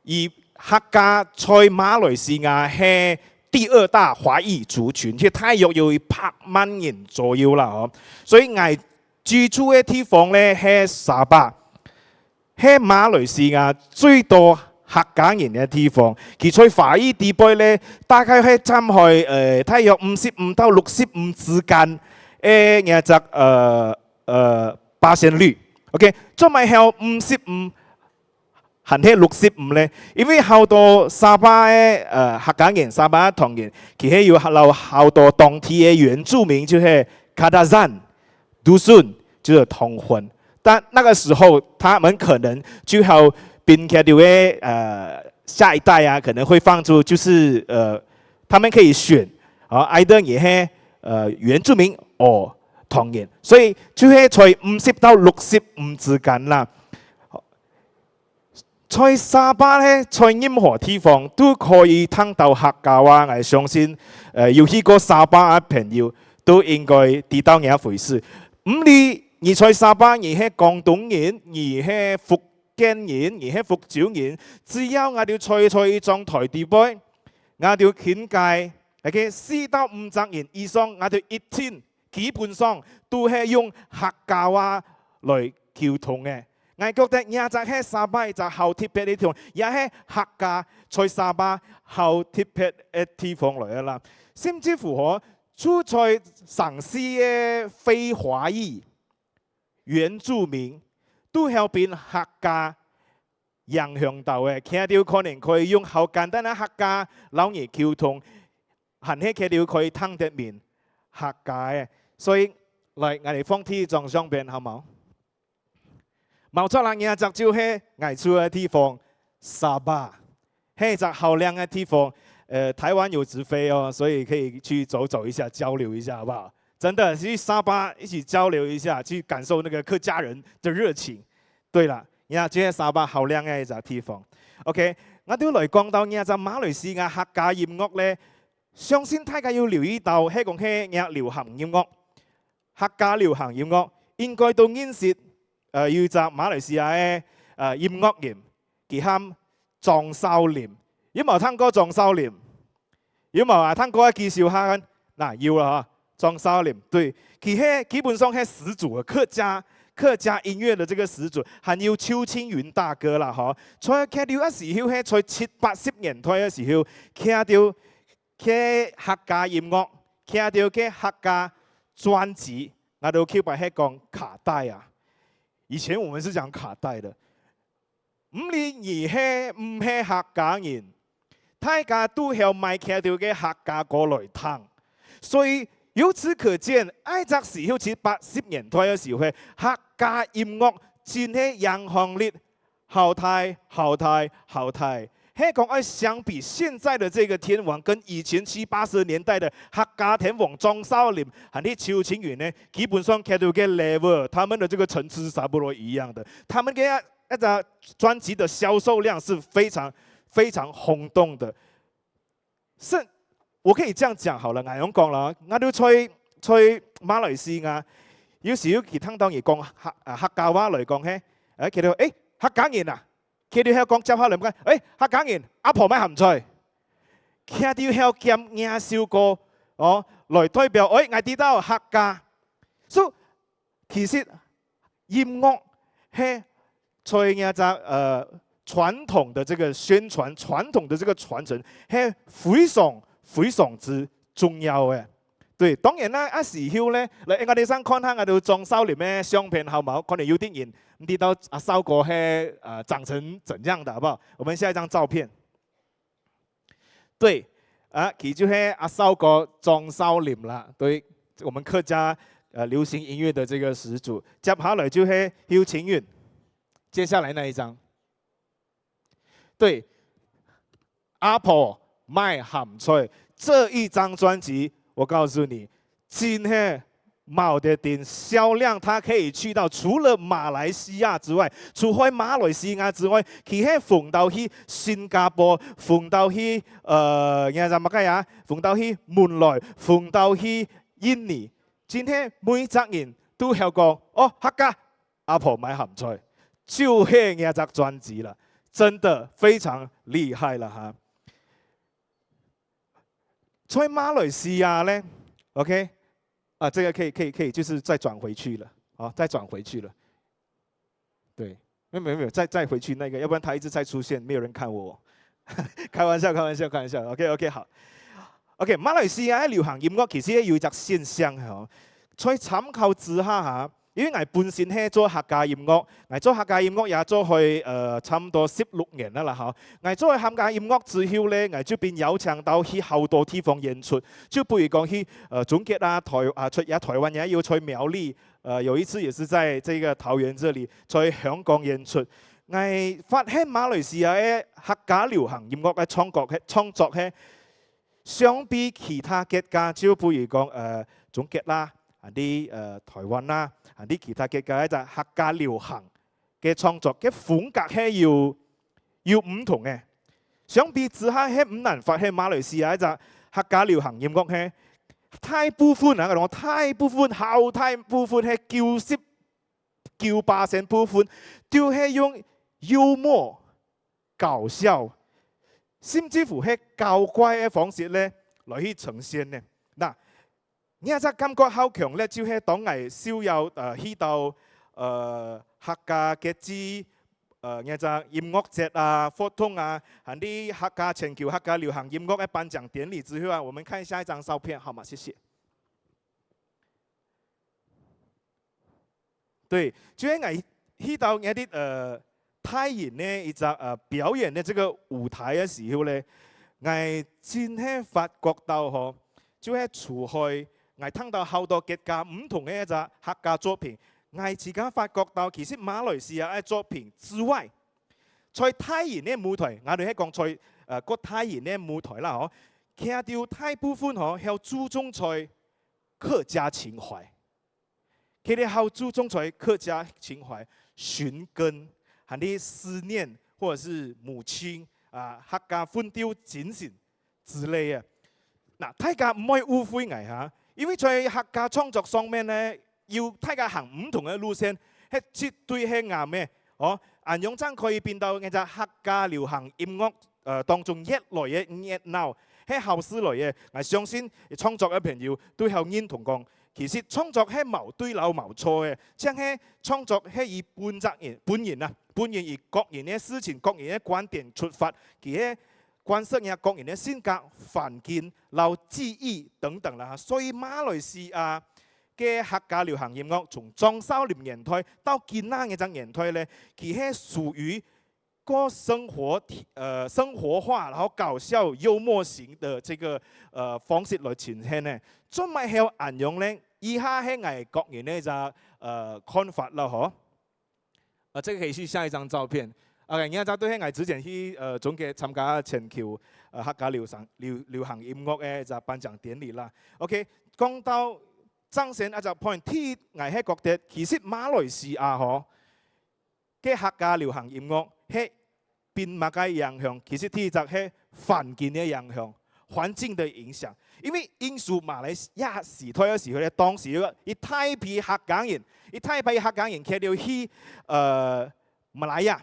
而客家在馬來西亞係第二大華裔族群，即係大約有100萬人左右啦。所以我居住嘅地方咧係沙巴，係馬來西亞最多客家人嘅地方。佢在華裔地區咧，大概係佔喺大約55到65之間嘅一隻%率。OK， 做埋係55。係65咧，因為好多沙巴嘅客家人、沙巴唐人，佢係有好多當地嘅原住民，就係卡達山、杜順，就是同婚。但那個時候，他們可能就後邊佢哋嘅下一代啊，可能會放出就是他們可以選either也係原住民或唐人，所以就係在50到65之間啦。在沙巴咧，在任何地方都可以聽到客家話。我相信有去過沙巴嘅朋友都應該知道呢一回事。你在沙巴，你係廣東人，你係福建人，你係福州人，只要我哋在一張台地位，我哋傾偈，4到5隻人以上，我哋一天基本上都係用客家話來溝通嘅。我覺得也就係沙巴就好特別嘅地方，也係客家在沙巴好特別嘅地方嚟嘅啦。甚至乎住在城市嘅非華裔原住民都係俾客家影響到嘅，佢哋可能可以用好簡單嘅客家老嘢溝通，係佢哋可以聽得明客家嘅。所以嚟我哋放啲張相片好冇？冇錯啦，呢隻就係我住嘅地方沙巴，係一隻好靚嘅地方。台灣有直飛哦，所以可以去走走一下，交流一下，好不好？真的去沙巴一起交流一下，去感受那個客家人的熱情。對啦，呢隻就係沙巴好靚嘅一隻地方。OK， 我哋嚟講到呢隻馬來西亞客家音樂咧，相信大家要留意到係講係呢流行音樂，客家流行音樂應該都認識。要集馬來西亞嘅音樂人，佢喊莊秀廉。有冇聽過莊秀廉？有冇啊？聽過啊？介紹下嗱，要啦嚇。莊秀廉對，佢係基本上係始祖嘅客家音樂嘅這個始祖，還有邱清雲大哥啦嚇。在佢哋嗰時候係在70、80年代嘅時候，佢哋嘅客家音樂，佢哋嘅客家專輯，我哋叫白係講卡帶啊。以前我們是講卡帶的，唔係客家人，大家都係買佢哋嘅客家歌來聽，所以由此可見，喺嗰時候70、80年代嘅時候，客家音樂真係影響力好大。係講相比現在的這個天王，跟以前70、80年代的客家天王莊秀廉和啲邱清雲呢，基本上佢哋嘅 level， 他們的這個層次是差不多一樣的。他們嘅一隻專輯的銷售量是非常轟動的。是，我可以這樣講好了，我咁講啦，我都在馬來西亞，有時候佢聽到人講客家話嚟講咧，佢哋客家人啊。佢哋喺講接下嚟講，客家人阿婆咪含菜，佢哋喺講亞少歌來代表，我知道客家。所以其實音樂係在亞隻傳統的這個宣傳、傳統的這個傳承係非常之重要嘅。對，當然啦，一時候咧，我哋想看下我哋莊秀廉嘅相片好冇？可能有啲人唔知道阿秀哥係長成怎樣的，好不好？我們下一張照片。對，佢就係阿秀哥莊秀廉啦。對，我們客家流行音樂的這個始祖。接下來就係邱清雲，接下來那一張。對，阿婆卖咸菜这一张专辑，我告诉你，今天冇的店销量，它可以去到除了马来西亚之外，除开马来西亚之外，佢喺逢到去新加坡，逢到去人家乜嘢啊？逢到去門來，逢到去印尼，今天每一人都有講哦，客家阿婆買鹹菜，就係呢隻專輯啦，真的非常厲害啦哈！在馬來西亞呢 ，OK。啊，这个可以，就是再转回去了，啊，再转回去了。对，没有，再回去那个，要不然他一直在出现，没有人看我。开玩笑。OK， 好。OK， 馬來西亞嘅流行音樂其實有一個現象嚇，在參考之下嚇，因為我本身係做客家音樂，我做客家音樂也做去差唔多16年啦嚇。我做客家音樂之後咧，我就變邀請到去好多地方演出，就比如講去中國啊、台灣也有去苗栗，有一次也是在這個桃園這裡，在香港演出。我發現馬來西亞嘅客家流行音樂嘅創作係相比其他國家，就比如講中國啦。啲台灣啦，啲其他嘅就客家流行嘅創作嘅風格係要唔同嘅。相比之下係唔難發現馬來西亞就客家流行音樂係大部分啊，我大部分好大部分係90%部分都係用幽默、搞笑，甚至乎係搞怪嘅方式咧來去呈現嘅嗱。呢隻感覺好強咧，就係當係燒有去到客家嘅支呢隻音樂節啊、活動啊，係啲客家全球客家流行音樂嘅頒獎典禮之後啊，我們看下一張照片，好嗎？謝謝。對，就係我去到一啲泰人呢一隻表演嘅這個舞台嘅時候咧，我真係發覺到嗬，就係除開。我聽到好多國家唔同嘅一隻客家作品，我自己發覺到其實馬來西亞嘅作品之外，在泰人嘅舞台，我哋係講在個泰人嘅舞台啦，嗬，其實到大部分嗬係注重在客家情懷，佢哋好注重在客家情懷、尋根，係啲思念或者是母親客家奮鬥精神之類嘅。嗱，大家唔可以誤會我嚇。因為在客家創作上面咧，要大家行唔同嘅路線，係絕對係啱嘅。哦，銀陽真可以變到嘅就客家流行音樂當中一來嘅熱鬧，係後世來嘅。我相信創作嘅朋友都有認同講，其實創作係冇對漏冇錯嘅，即係創作係以本人以各人嘅事情、各人嘅觀點出發，其實。關心呀各人嘅性格、環境、留記憶等等啦，所以馬來西亞嘅客家流行音樂，從張少林年代到今仔嘅年代咧，佢係屬於個生活化，然後搞笑幽默型嘅這個方式來呈現咧。仲咪係應用咧，以下係我各人咧就看法啦，嗬。這個可以去下一張照片。而家就都係我之前去總嘅參加全球客家流行音樂嘅就頒獎典禮啦。OK， 講到爭成一隻 point， 我係覺得其實馬來西亞嗬嘅客家流行音樂係變乜嘅影響，其實第一就係環境嘅影響、環境嘅影響。因為英屬馬來西亞時代嘅時候咧，當時一大批客家人佢哋去馬來亞。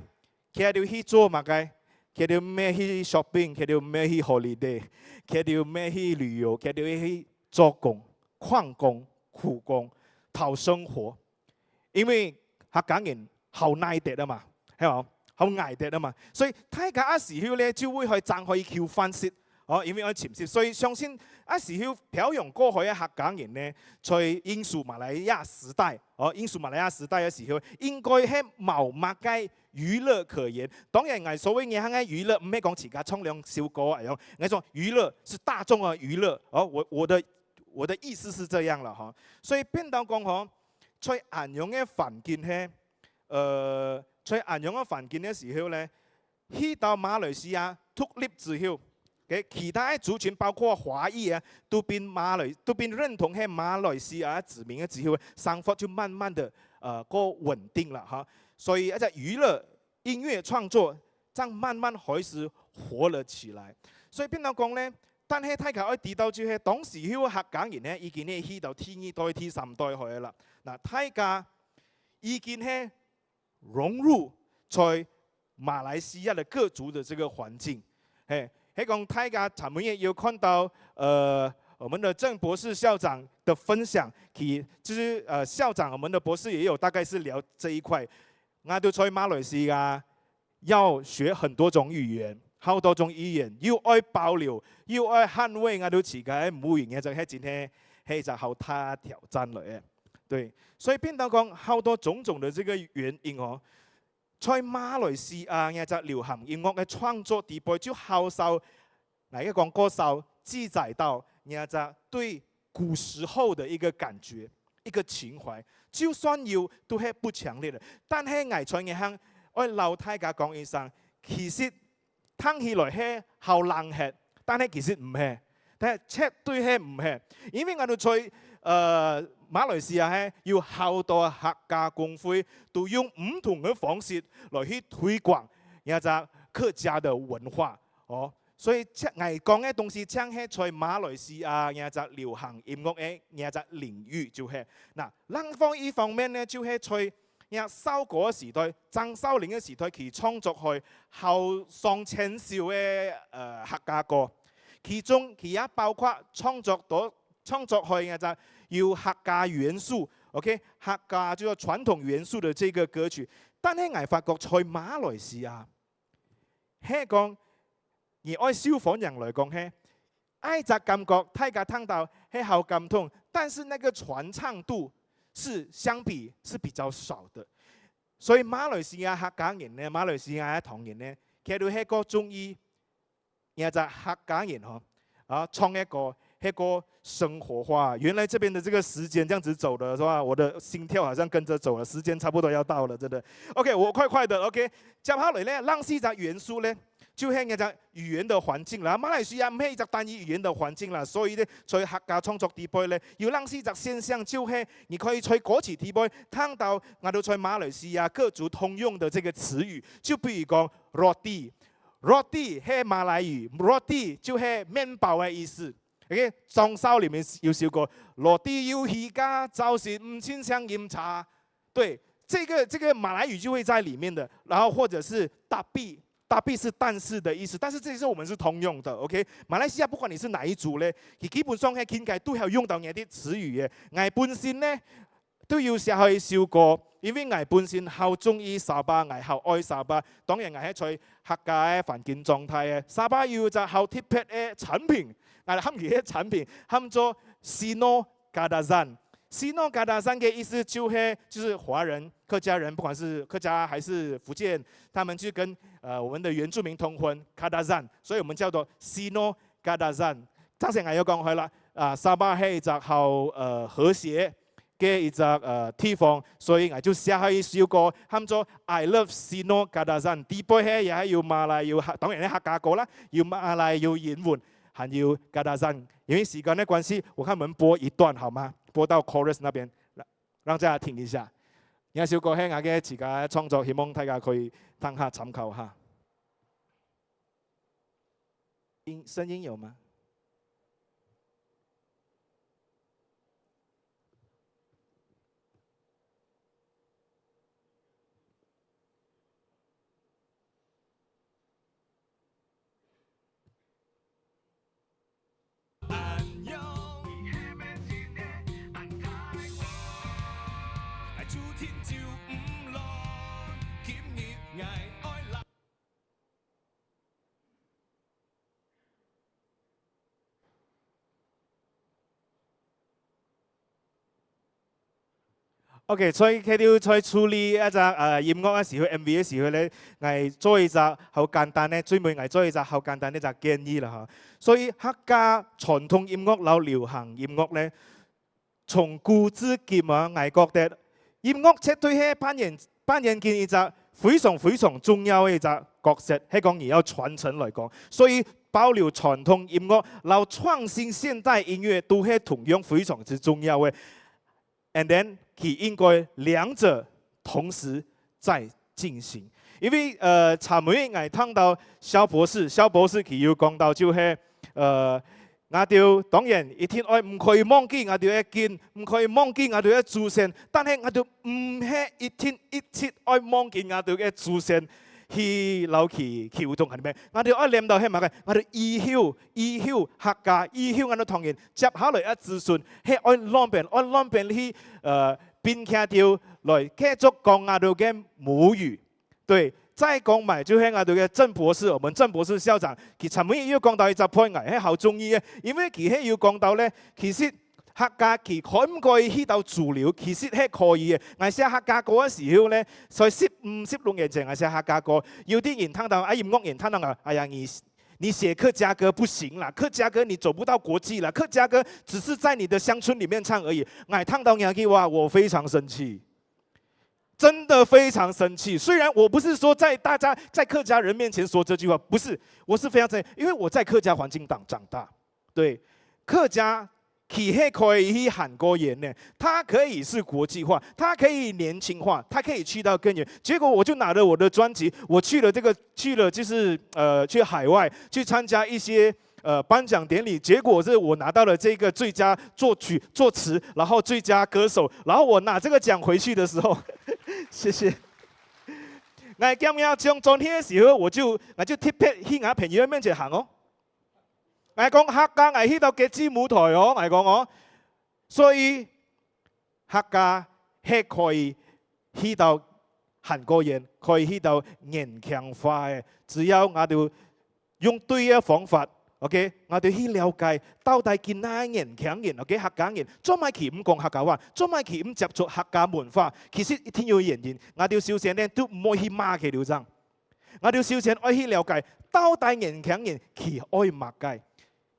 佢哋去做乜嘅？佢哋咩去 shopping？ 佢哋咩去 holiday？ 佢哋咩去旅遊？佢哋去做工、礦工、苦工、討生活。因為客家人好捱得啊嘛，係嘛？好捱得啊嘛，所以大家一時候咧就會去爭去求翻息。哦，因為我潛識，所以相信一時候漂洋過海嘅客家人咧，在英屬馬來亞時代，英屬馬來亞時代嘅時候，應該係冇乜嘅娛樂可言。當然，我所謂嘅係娛樂，唔係講自家唱兩首歌咁樣。我講娛樂是大眾嘅娛樂。我的意思是這樣啦，嗬。所以變到講嗬，在銀陽嘅環境咧，在銀陽嘅環境嘅時候咧，去到馬來西亞獨立之後。嘅其他族群包括華裔啊，都變認同係馬來西亞子民嘅之後，生活就慢慢的個穩定了哈。所以一隻娛樂音樂創作，這樣慢慢開始活了起來。所以邊度講咧？但係大家可以知道就係當時嗰個客家人咧，已經係去到第二代、第三代去啦。嗱，大家已經係融入在馬來西亞的各族的這個環境。係講大家他們也有看到我們的鄭博士校長的分享，就是校長我們的博士也有大概是聊這一塊。我哋在馬來西亞要學很多種語言。好多種語言，要愛保留，要愛捍衛我哋自己母語嘅，就係真係就好大挑戰嚟嘅。對，所以變到講好多種種的這個原因哦，在馬來西亞嘅就流行音樂嘅創作地步，就好受嗱一講歌手記載到嘅就對古時候的一個感覺，一個情懷，就算要都係不強烈嘅，但係藝在嘅向我老大家講一聲，其實。聽起來係好冷血，但係其實唔係，但係絕對係唔係，因為我哋在馬來西亞係要好多客家公會，都用唔同嘅方式來去推廣一隻客家的文化，哦，所以我講嘅東西，將係在馬來西亞一隻流行音樂嘅一隻領域就係嗱，另一方面咧就係在。收嗰時代，鄭秀玲嘅時代，佢創作去後上青少嘅客家歌，其中佢也包括創作去嘅就要客家元素 ，OK， 客家就傳統元素嘅這個歌曲。但係我發覺在馬來西亞，係講而按消防人來講係，愛隻感覺大家聽到係好感動，但是那個傳唱度。是相比是比較少的，所以馬來西亞客家人咧，馬來西亞嘅唐人咧，其實都係個中意，也就客家人嗬，創一個生活化。原來這邊的這個時間這樣子走的，是吧？我的心跳好像跟着走了，時間差不多要到了，真的。OK， 我快的 ，OK。接下來咧，讓四隻元素咧。就係一隻語言的環境啦，馬來西亞唔係一隻單一語言的環境啦，所以咧在客家創作地步咧，要讓呢隻現象就係你可以在歌詞地步聽到我哋在馬來西亞各族通用的這個詞語，就比如講 roti 係馬來語 ，roti 就係麵包嘅意思。OK， 裝修裡面有少個 roti 要而家就是5000香飲茶，對，這個馬來語就會在裡面的，然後或者是搭幣。搭幣是但是的意思，但是這些我們是通用的 ，OK。馬來西亞不管你是哪一族咧，佢基本上喺傾偈都係用到呢啲詞語嘅。我本身咧都要寫去笑過，因為我本身好中意沙巴，我好愛沙巴。當然我喺在客家嘅環境狀態嘅，沙巴要就好特別嘅產品，我哋喊佢嘅產品喊做 Sino Kadazan。Sino Kadazan 嘅意思就是華人、客家人，不管是客家還是福建，他們就跟我們的原住民通婚 Kadazan， 所以我們叫做 Sino Kadazan。當時我有講開啦，沙巴係一隻好和諧嘅一隻地方，所以我就寫開一首歌，喊做 I Love Sino Kadazan。地背係也係要馬來要當然係客家歌啦，要馬來要英文，還要 Kadazan。因為時間的關係，我看我們播一段好嗎？播到 chorus 那邊，讓大家聽一下。有首歌係我嘅自己創作，希望大家可以聽下參考下。聲音有嗎？OK， 所以佢哋在處理一隻音樂嘅時候 ，MV 嘅時候咧，係做一隻好簡單咧，專門係做一隻好簡單呢隻建議啦嚇。所以客家傳統音樂同流行音樂咧，從古至今啊，我覺得音樂絕對係扮演緊一隻非常非常重要嘅一隻角色，係講而有傳承嚟講。所以保留传统音乐，然后创新现代音乐都是同样非常之重要的。And then 佢应该两者同时在进行。因为尋日我聽到蕭博士佢要講到就是我哋當然一天愛唔可以忘記我哋嘅見，唔可以忘記我哋嘅祖先，但係我哋唔係一天一切愛忘記我哋嘅祖先。去留去活動係咩？我哋愛念到係乜嘅？我哋以後客家，以後我哋同人接下來嘅資訊，係愛兩邊去編劇條來繼續講我哋嘅母語。對，再講埋就係我哋嘅鄭博士，我們鄭博士校長，佢尋日要講到一隻 point 係好中意嘅，因為佢係要講到咧，其實客家佢可唔可以去到主流？其實係可以嘅。我寫客家歌嘅時候咧，在15-16年前我寫客家歌，有啲人聽到音樂人聽到我，哎呀你寫客家歌不行啦，客家歌你走不到國際啦，客家歌只是在你的鄉村裡面唱而已。我聽到人句話，我非常生氣。真的非常生氣，雖然我不是說在大家在客家人面前說這句話，不是，我是非常生氣，因為我在客家環境長大，對，客家佢係可以去韓國演的，它可以是國際化，它可以年輕化，它可以去到更遠。結果我就拿着我的專輯，我去了就是去海外去參加一些頒獎典禮，結果是我拿到了這個最佳作曲作詞，然後最佳歌手，然後我拿這個獎回去的時候，謝謝。我咁樣將專輯嘅時候，我就貼喺我朋友面前行哦。我講客家我去到幾支舞台哦，我講哦，所以客家係可以去到韓國人，可以去到年輕化嘅，只要我哋用對嘅方法。OK， 我哋去了解到底見哪年輕人 ，OK 客家人，做乜佢唔講客家話，做乜佢唔接觸客家文化？其實一定要原因，我哋首先咧都唔可以去罵佢了爭，我哋首先愛去了解到底年輕人佢愛乜嘅，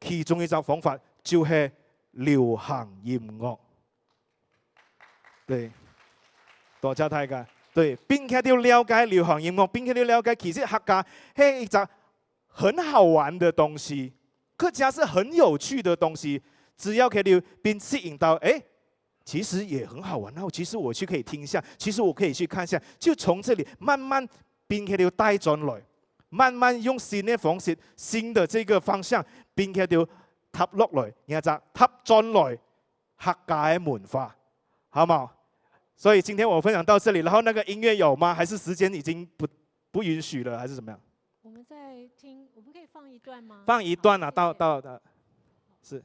其中一種方法就係流行音樂。對，多謝大家。對，並且要了解流行音樂，並且要了解其實客家係一隻很好玩的東西，客家是很有趣的東西，只要可以被吸引到，哎，其實也很好玩。然後其實我去可以聽一下，其實我可以去看一下，就從這裡慢慢並且要帶進來，慢慢用新的方式、新的這個方向，並且要踏落來，然後踏進來客家的文化，好冇？所以今天我分享到這裡，然後那個音樂有嗎？還是時間已經不允許了，還是怎麼樣？我們在聽，我們可以放一段嗎？放一段啊，到，是。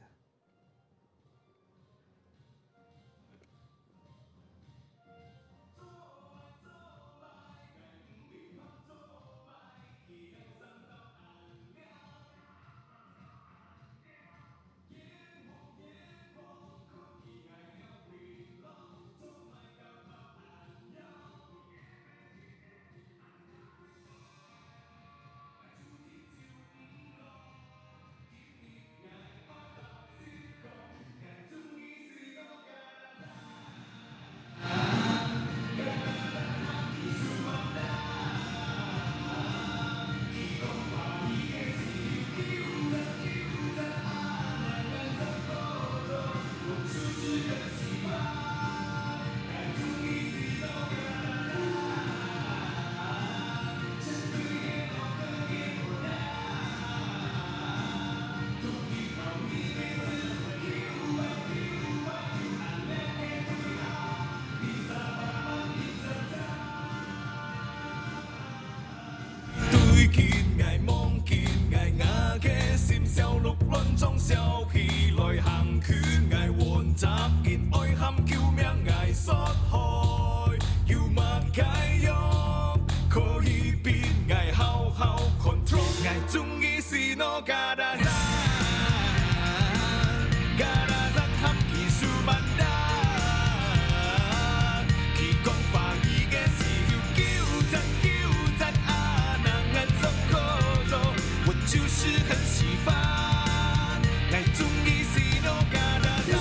就是很喜欢，爱中意是诺嘎达。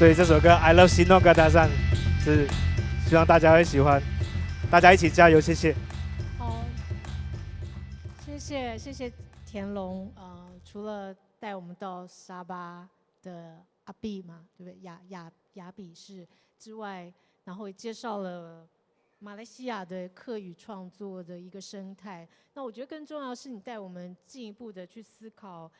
所以这首歌《I Love Sino Gadasan》是希望大家会喜欢，大家一起加油，谢谢。好，谢谢田龙，除了带我们到沙巴的阿碧嘛，对不对？雅比市之外，然后也介绍了马来西亚的客语创作的一个生态。那我觉得更重要的是，你带我们进一步的去思考，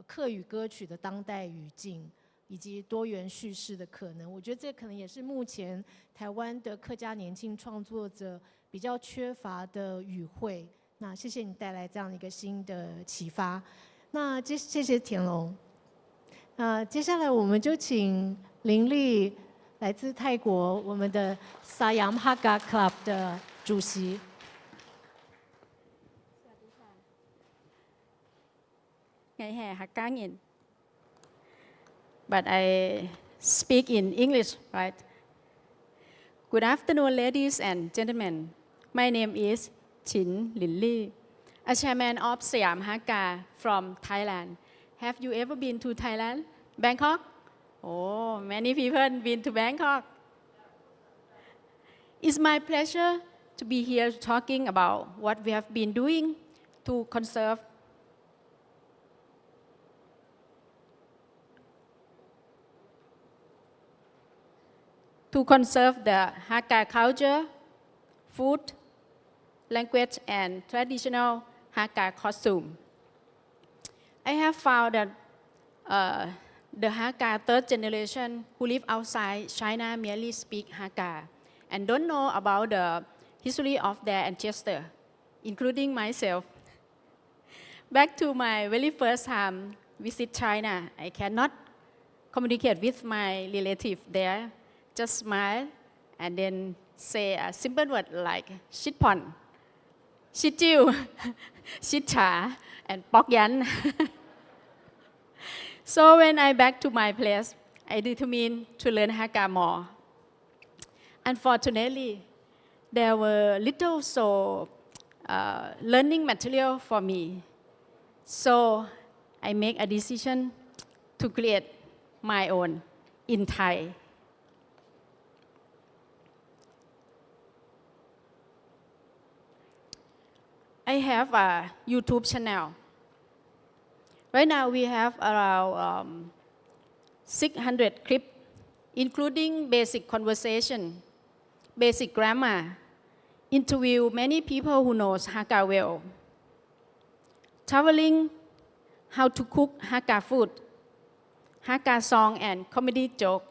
客语歌曲的当代语境以及多元叙事的可能。我觉得这可能也是目前台湾的客家年轻创作者比较缺乏的语汇。那谢谢你带来这样的一个新的启发。那谢谢田龙。接下来我们就请林丽，来自泰国我们的 Siam Hakka Club 的主席。Ngày hè Hakka nghìn. But I speak in English, right? Good afternoon, ladies and gentlemen. My name is Chin Lin Lee, a chairman of Siam Hakka from Thailand. Have you ever been to Thailand? Bangkok? Oh, many people been to Bangkok. It's my pleasure to be here talking about what we have been doing to conserve the Hakka culture, food, language, and traditional Hakka costume. I have found that the Hakka third generation who live outside China merely speak Hakka and don't know about the history of their ancestors, including myself. Back to my very first time visit China, I cannot communicate with my relative there. Just smile and then say a simple word like shit pon, shit jiu, shit cha, and pok yan. So when I back to my place, I determined to learn Hakka more. Unfortunately, there were little learning material for me. So I make a decision to create my own in Thai. I have a YouTube channel. Right now we have around 600 clips, including basic conversation, basic grammar, interview many people who knows Hakka well, traveling, how to cook Hakka food, Hakka song and comedy joke.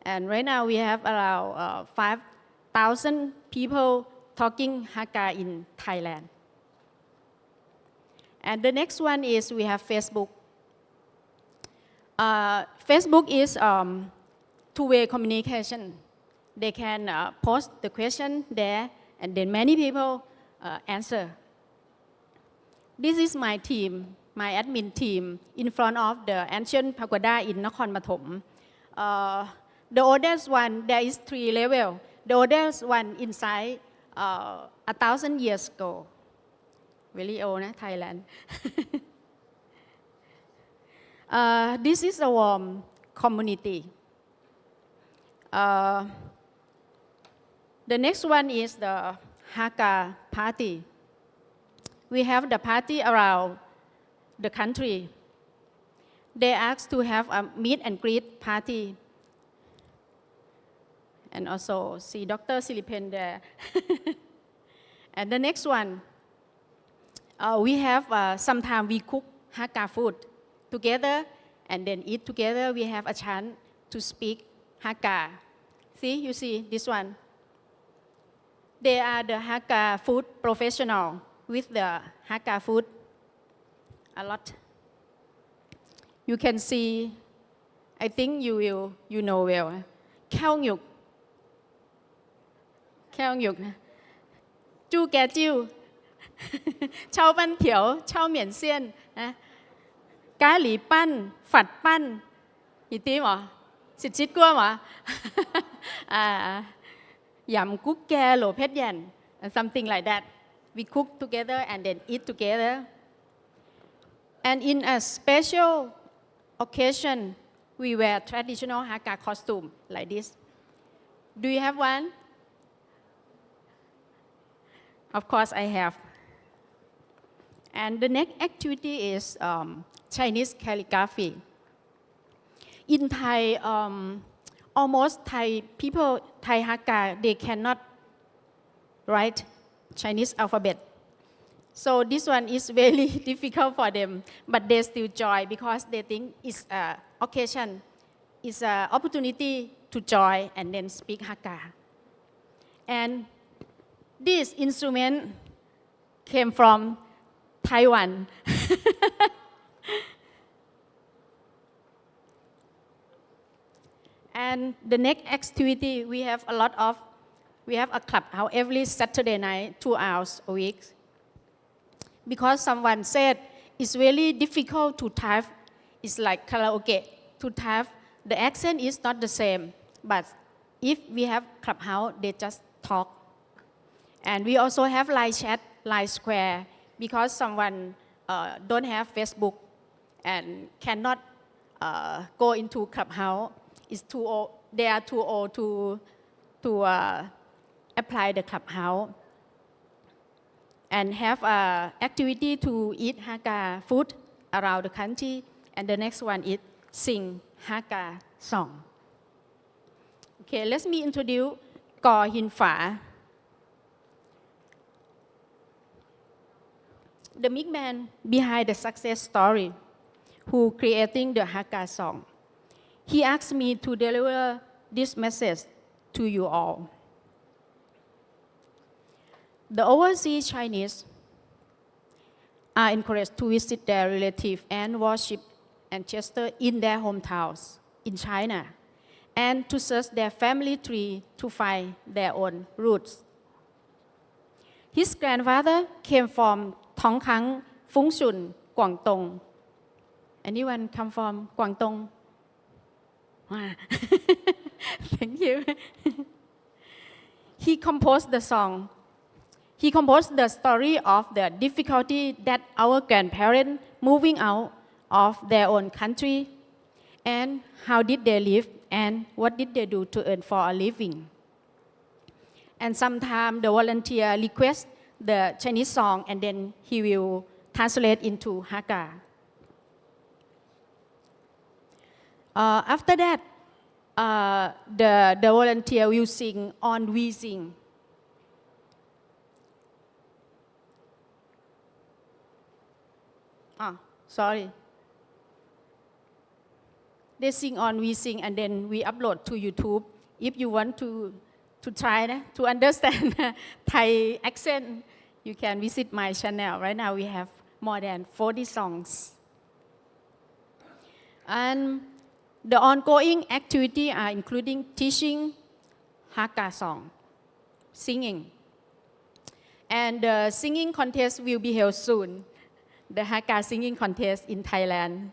And right now we have around 5,000 people talking Hakka in Thailand. And the next one is we have Facebook. Facebook is two-way communication. They can post the question there, and then many people answer. This is my team, my admin team, in front of the ancient pagoda in Nakhon Pathom. The oldest one, there is 3 levels. The oldest one inside 1,000 years ago. Very old, Thailand. This is a warm community. The next one is the Hakka party. We have the party around the country. They asked to have a meet and greet party. And also see Dr. Silipen there. And the next one, we have, sometimes we cook Hakka food together and then eat together. We have a chance to speak Hakka. See, you see this one. They are the Hakka food professional with the Hakka food a lot. You can see, I think you know well. Khao nhục. Khao nhục. Chu kè chiu. Chao ban thiểu, chao miễn xiên. Cá lý pan, phạt pan. Ý tí mà? Xịt xịt cua mà? Yam cúc kè lỗ phết dàn. Something like that. We cook together and then eat together. And in a special occasion, we wear traditional Hakka costume like this. Do you have one? Of course, I have. And the next activity is Chinese calligraphy. In Thai, almost Thai people, Thai Hakka, they cannot write Chinese alphabet. So this one is very difficult for them, but they still join because they think it's an occasion, it's an opportunity to join and then speak Hakka. And this instrument came from Taiwan. And the next activity, we have a clubhouse every Saturday night, 2 hours a week. Because someone said it's really difficult to type, it's like karaoke. To type, the accent is not the same. But if we have clubhouse, they just talk. And we also have live chat, live square, because someone don't have Facebook and cannot go into clubhouse. It's too old. They are too old to apply the clubhouse. And have an activity to eat Hakka food around the country. And the next one is sing Hakka song. Okay, let me introduce Ko Hin Fa. The big man behind the success story who creating the Hakka song. He asked me to deliver this message to you all. The overseas Chinese are encouraged to visit their relatives and worship ancestors in their hometowns in China, and to search their family tree to find their own roots. His grandfather came from Tongkang, Fungshun, Guangdong. Anyone come from Guangdong? Thank you. He composed the song. He composed the story of the difficulty that our grandparents moving out of their own country, and how did they live, and what did they do to earn for a living. And sometimes the volunteer requests the Chinese song, and then he will translate into Hakka. After that, the volunteer will sing on We Sing. Sorry. They sing on We Sing, and then we upload to YouTube. If you want to try to understand Thai accent, you can visit my channel. Right now we have more than 40 songs. And the ongoing activity are including teaching Hakka song, singing. And the singing contest will be held soon. The Hakka singing contest in Thailand.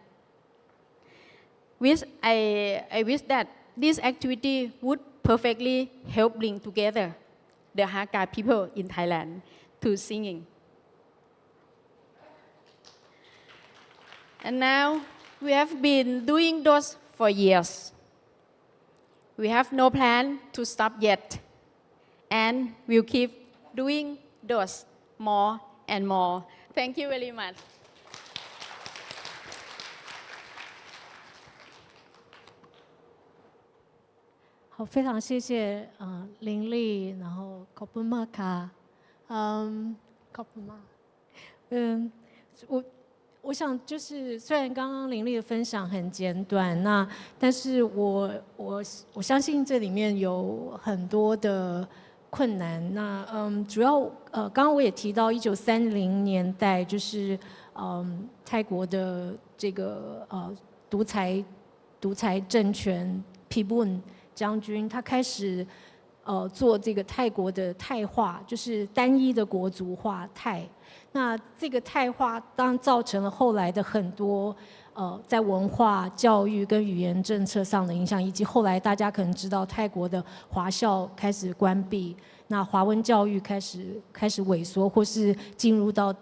I wish that this activity would perfectly help bring together the Hakka people in Thailand to singing. And now we have been doing those for years. We have no plan to stop yet, and we'll keep doing those more and more. Thank you very much.好，非常谢谢林丽，然后ขอบคุณมากค่ะขอบคุณมาก我想就是虽然刚刚林丽的分享很简短，但是我相信这里面有很多的困难。主要刚刚我也提到1930年代，就是泰国的这个独裁政权皮布将军，他开始做这个泰国的泰化，就是单一的国族化泰。那这个泰化当然造成了后来的很多在文化、教育跟语言政策上的影响，以及后来大家可能知道泰国的华校开始关闭，那华文教育开始萎缩，或是进入到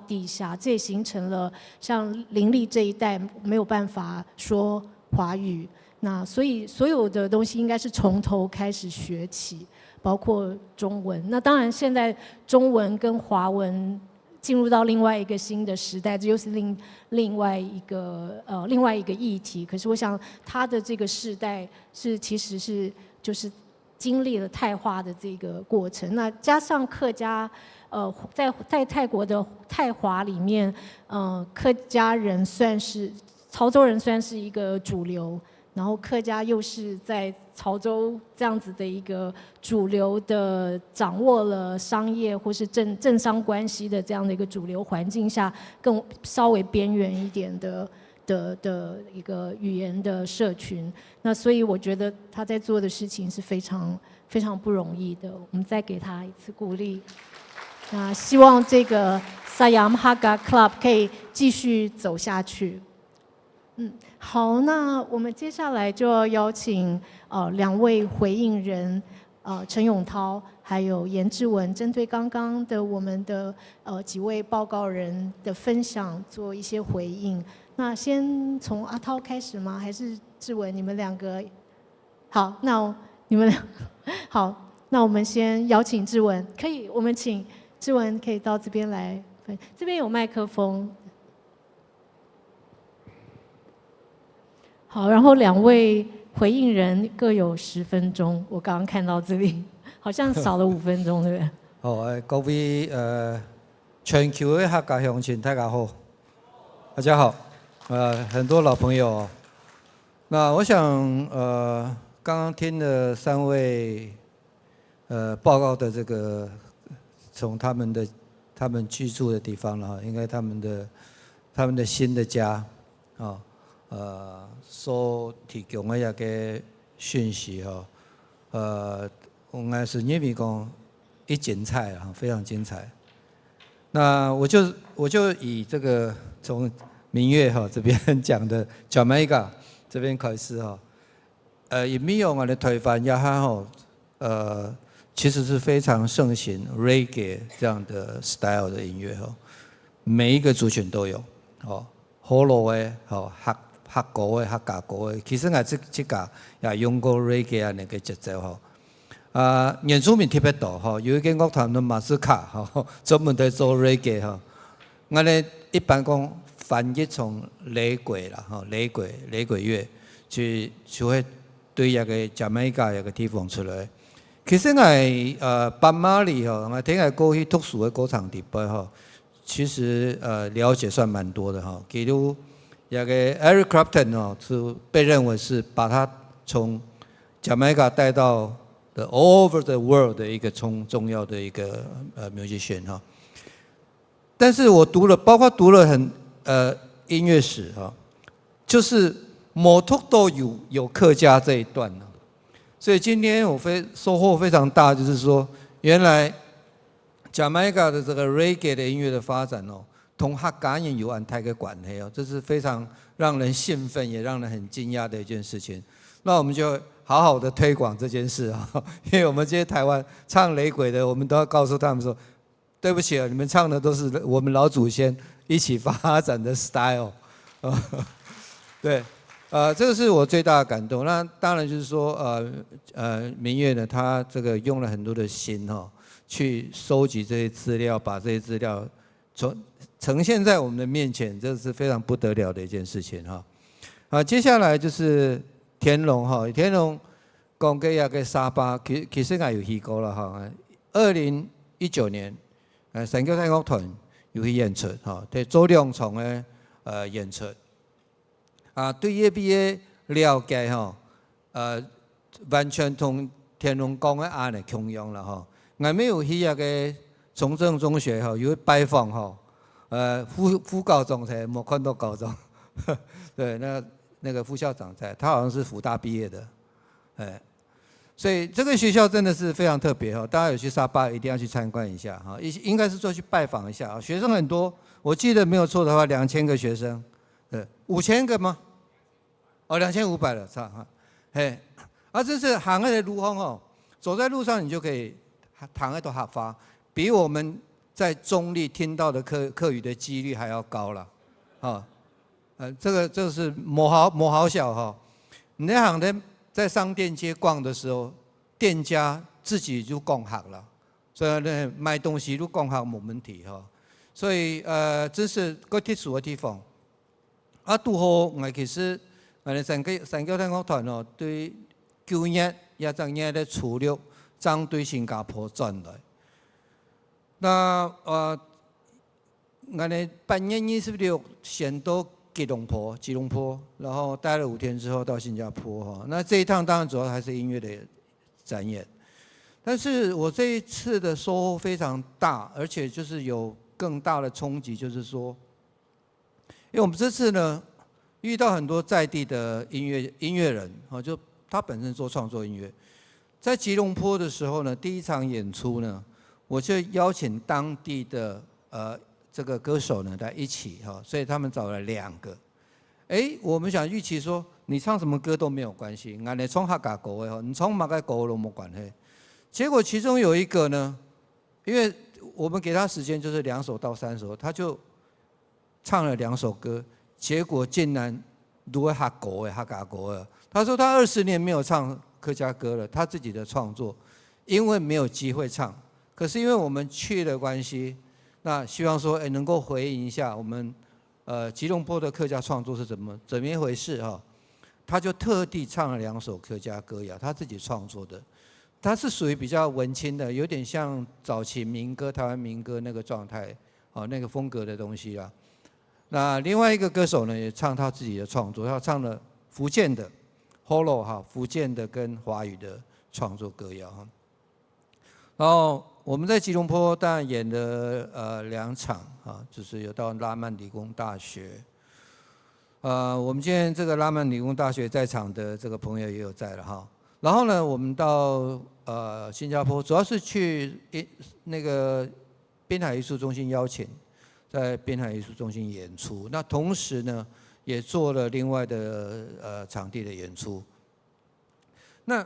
地下，这也形成了像林立这一代没有办法说华语。那所以所有的东西应该是从头开始学起，包括中文。那当然现在中文跟华文进入到另外一个新的时代，这又是另外一个议题。可是我想他的这个世代其实是就是经历了泰化的这个过程。那加上客家，在泰国的泰华里面，客家人潮州人算是一个主流。然后客家又是在潮州这样子的一个主流的掌握了商业或是政商关系的这样的一个主流环境下，更稍微边缘一点的一个语言的社群。那所以我觉得他在做的事情是非常非常不容易的。我们再给他一次鼓励。那希望这个 Siam Hakka Club 可以继续走下去。好，那我们接下来就要邀请2位回应人，陈永涛还有颜志文，针对刚刚的我们的几位报告人的分享做一些回应。那先从阿涛开始吗？还是志文？你们2个？好，那你们好，那我们先邀请志文，可以，我们请志文可以到这边来，这边有麦克风。好，然后2位回应人各有10分钟。我刚刚看到这里，好像少了5分钟，对不对？好，各位全球的客家乡亲，大家好，大家好，很多老朋友。那我想刚刚听了3位报告的这个，从他们居住的地方了，应该他们的新的家啊。所提供的一个讯息应该是因为讲精彩啊，非常精彩。那我就以这个从明月这边讲的 Jamaica 这边开始以民谣的推翻亚哈其实是非常盛行 Reggae 这样的 style 的音乐每一个族群都有好罗的客家的、客家歌的，其实我这家也用过 reggae 啊那个节奏原住民特别多有一个乐团的马斯卡专门在做 reggae 我哋一般讲翻译从雷鬼啦雷鬼乐就会对一个Jamaica一个地方出来。其实我班马里我听过去特殊的歌唱地位其实了解算蛮多的比如一个 Eric Clapton 是被认为是把他从 Jamaica 带到 all over the world 的一个重要的一个musician 但是我包括读了音乐史就是某处都有客家这一段所以今天我收获非常大，就是说原来 Jamaica 的这个 reggae 的音乐的发展同客家人有很大的关系这是非常让人兴奋也让人很惊讶的一件事情。那我们就好好的推广这件事因为我们这些台湾唱雷鬼的，我们都要告诉他们说，对不起你们唱的都是我们老祖先一起发展的 style 对，这个是我最大的感动。那当然就是说民乐呢，他这个用了很多的心去收集这些资料，把这些资料呈现在我们的面前，这是非常不得了的一件事情接下来就是天龙天龙讲给一个沙巴，其实我有去过了2019年神教太乐团有去演出在做2场的演出对这边的了解完全同天龙讲的案的同样了我们有去那个崇正中学有拜访副高中才没看到高中对那个副校长在，他好像是辅大毕业的所以这个学校真的是非常特别大家有去沙巴一定要去参观一下应该是说去拜访一下学生很多，我记得没有错的话2000个学生5000个吗？2500了差这是行的路走在路上你就可以躺在都合法，比我们在中立听到的客语的几率还要高了这个是某好小你那行人在商店街逛的时候，店家自己就共行了，所以呢卖东西都共行没问题哈。所以这是个特殊的地方。啊，拄好我其实三九太空团哦，对旧年也昨年的初六，将对新加坡转来。那我哋8月26先到吉隆坡，然后待了5天之后到新加坡哈。那这一趟当然主要还是音乐的展演，但是我这一次的收获非常大，而且就是有更大的冲击，就是说，因为我们这次呢遇到很多在地的音乐人啊，就他本身做创作音乐，在吉隆坡的时候呢，第一场演出呢，我就邀请当地的这个歌手呢来一起哈，所以他们找了2个。我们想预期说你唱什么歌都没有关系，俺来唱客家歌的哈，你唱马家歌都没关系。结果其中有一个呢，因为我们给他时间就是2首到3首，他就唱了2首歌，结果竟然如果客家歌的，他说他20年没有唱客家歌了，他自己的创作，因为没有机会唱。可是因为我们去的关系，那希望说能够回应一下我们吉隆坡的客家创作是怎么一回事哈。他就特地唱了2首客家歌谣，他自己创作的。他是属于比较文青的，有点像早期民歌、台湾民歌那个状态，那个风格的东西啦。那另外一个歌手呢，也唱他自己的创作，他唱了福建的 Holo 哈，福建的跟华语的创作歌谣哈。然后我们在吉隆坡当然演了2场啊，就是有到拉曼理工大学。我们今天这个拉曼理工大学在场的这个朋友也有在了哈。然后呢，我们到新加坡，主要是去那个滨海艺术中心邀请，在滨海艺术中心演出。那同时呢，也做了另外的场地的演出。那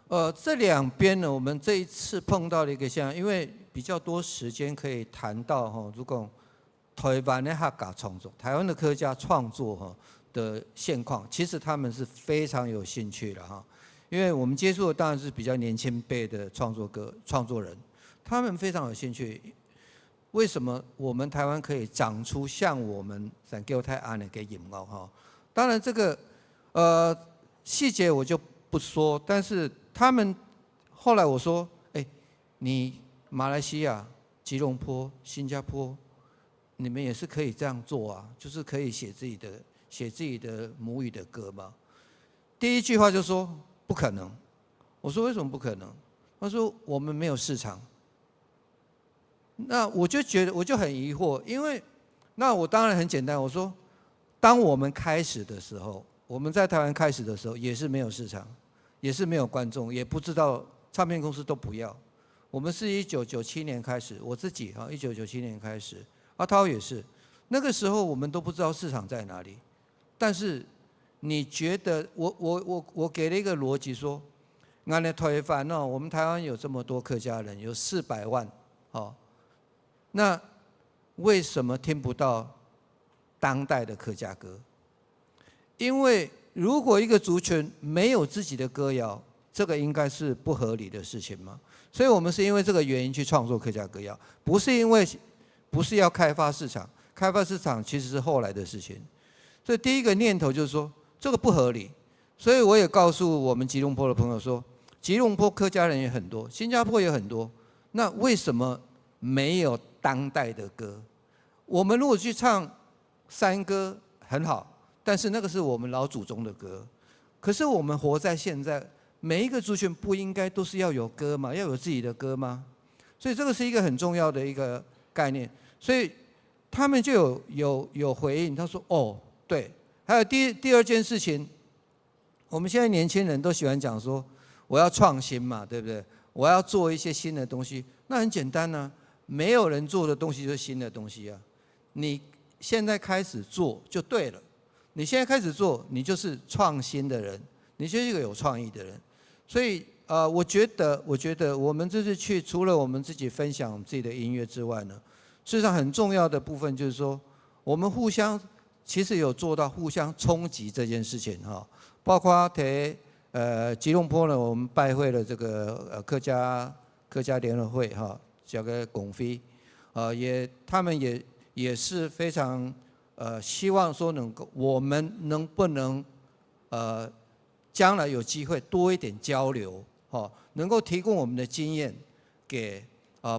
这2边呢，我们这一次碰到了一个像，因为比较多时间可以谈到哈，如果台湾的客家创作，台湾的客家创作哈的现况，其实他们是非常有兴趣的哈。因为我们接触的当然是比较年轻辈的创作人，他们非常有兴趣。为什么我们台湾可以长出像我们三九泰安的给音乐哈？当然这个细节我就不说，但是他们后来我说，你马来西亚、吉隆坡、新加坡，你们也是可以这样做啊，就是可以写自己的母语的歌嘛。第一句话就说。不可能，我说为什么不可能？他说我们没有市场。那我就觉得我就很疑惑，因为那我当然很简单，我说当我们开始的时候，我们在台湾开始的时候也是没有市场，也是没有观众，也不知道唱片公司都不要。我们是1997年开始，我自己1997年开始，阿涛也是，那个时候我们都不知道市场在哪里，但是。你觉得我给了一个逻辑说，俺的台湾哦，我们台湾有这么多客家人，有400万，那为什么听不到当代的客家歌？因为如果一个族群没有自己的歌谣，这个应该是不合理的事情嘛。所以我们是因为这个原因去创作客家歌谣，不是要开发市场，开发市场其实是后来的事情。所以第一个念头就是说。这个不合理，所以我也告诉我们吉隆坡的朋友说，吉隆坡客家人也很多，新加坡也很多，那为什么没有当代的歌？我们如果去唱山歌很好，但是那个是我们老祖宗的歌，可是我们活在现在，每一个族群不应该都是要有歌吗？要有自己的歌吗？所以这个是一个很重要的一个概念，所以他们就有回应，他说哦，对。还有第二件事情，我们现在年轻人都喜欢讲说，我要创新嘛，对不对？我要做一些新的东西，那很简单啊，没有人做的东西就是新的东西啊。你现在开始做就对了，你现在开始做，你就是创新的人，你就是一个有创意的人。所以我觉得我们这次去，除了我们自己分享自己的音乐之外呢，事实上很重要的部分就是说，我们互相。其实有做到互相冲击这件事情哈，包括吉隆坡呢，我们拜会了这个客家联合会哈，叫个龚飞，他们也是非常希望说我们能不能将来有机会多一点交流，能够提供我们的经验给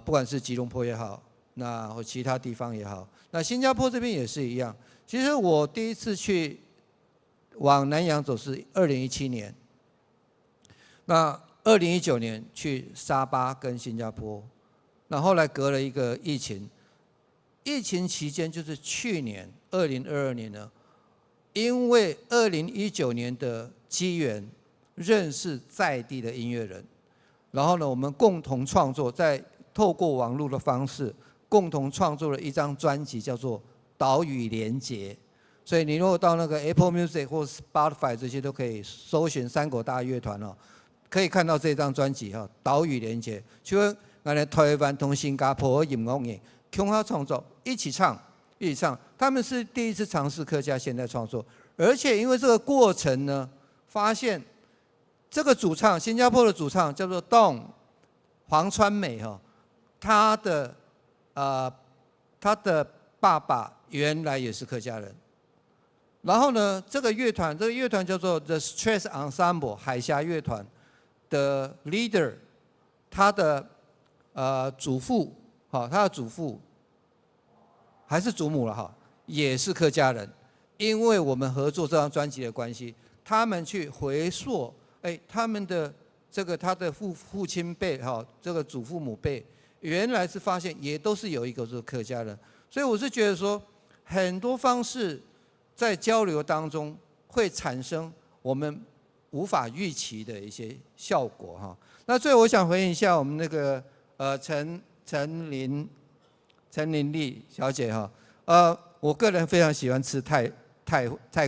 不管是吉隆坡也好，那或其他地方也好，那新加坡这边也是一样。其实我第一次去往南洋走是2017年，那2019年去沙巴跟新加坡，那后来隔了一个疫情，疫情期间就是去年2022年呢，因为2019年的机缘认识在地的音乐人，然后呢，我们共同创作，透过网络的方式，共同创作了一张专辑，叫做《岛屿连结》。所以你如果到那个 Apple Music 或 Spotify 这些都可以搜寻三国大乐团哦，可以看到这张专辑哈，《岛屿连结》。请问我们台湾同新加坡的音乐人共同创作，一起唱。他们是第一次尝试客家现代创作，而且因为这个过程呢，发现这个主唱，新加坡的主唱叫做Dong黄川美哈，他的爸爸原来也是客家人。然后呢，这个乐团叫做 The Stress Ensemble 海峡乐团的 leader， 他的祖父还是祖母了哈，也是客家人。因为我们合作这张专辑的关系，他们去回溯，他们的他的父亲辈哈，这个祖父母辈，原来是发现也都是有一个是客家人，所以我是觉得说，很多方式在交流当中会产生我们无法预期的一些效果哈。那最后我想回应一下我们那个陈琳丽小姐哈，我个人非常喜欢吃泰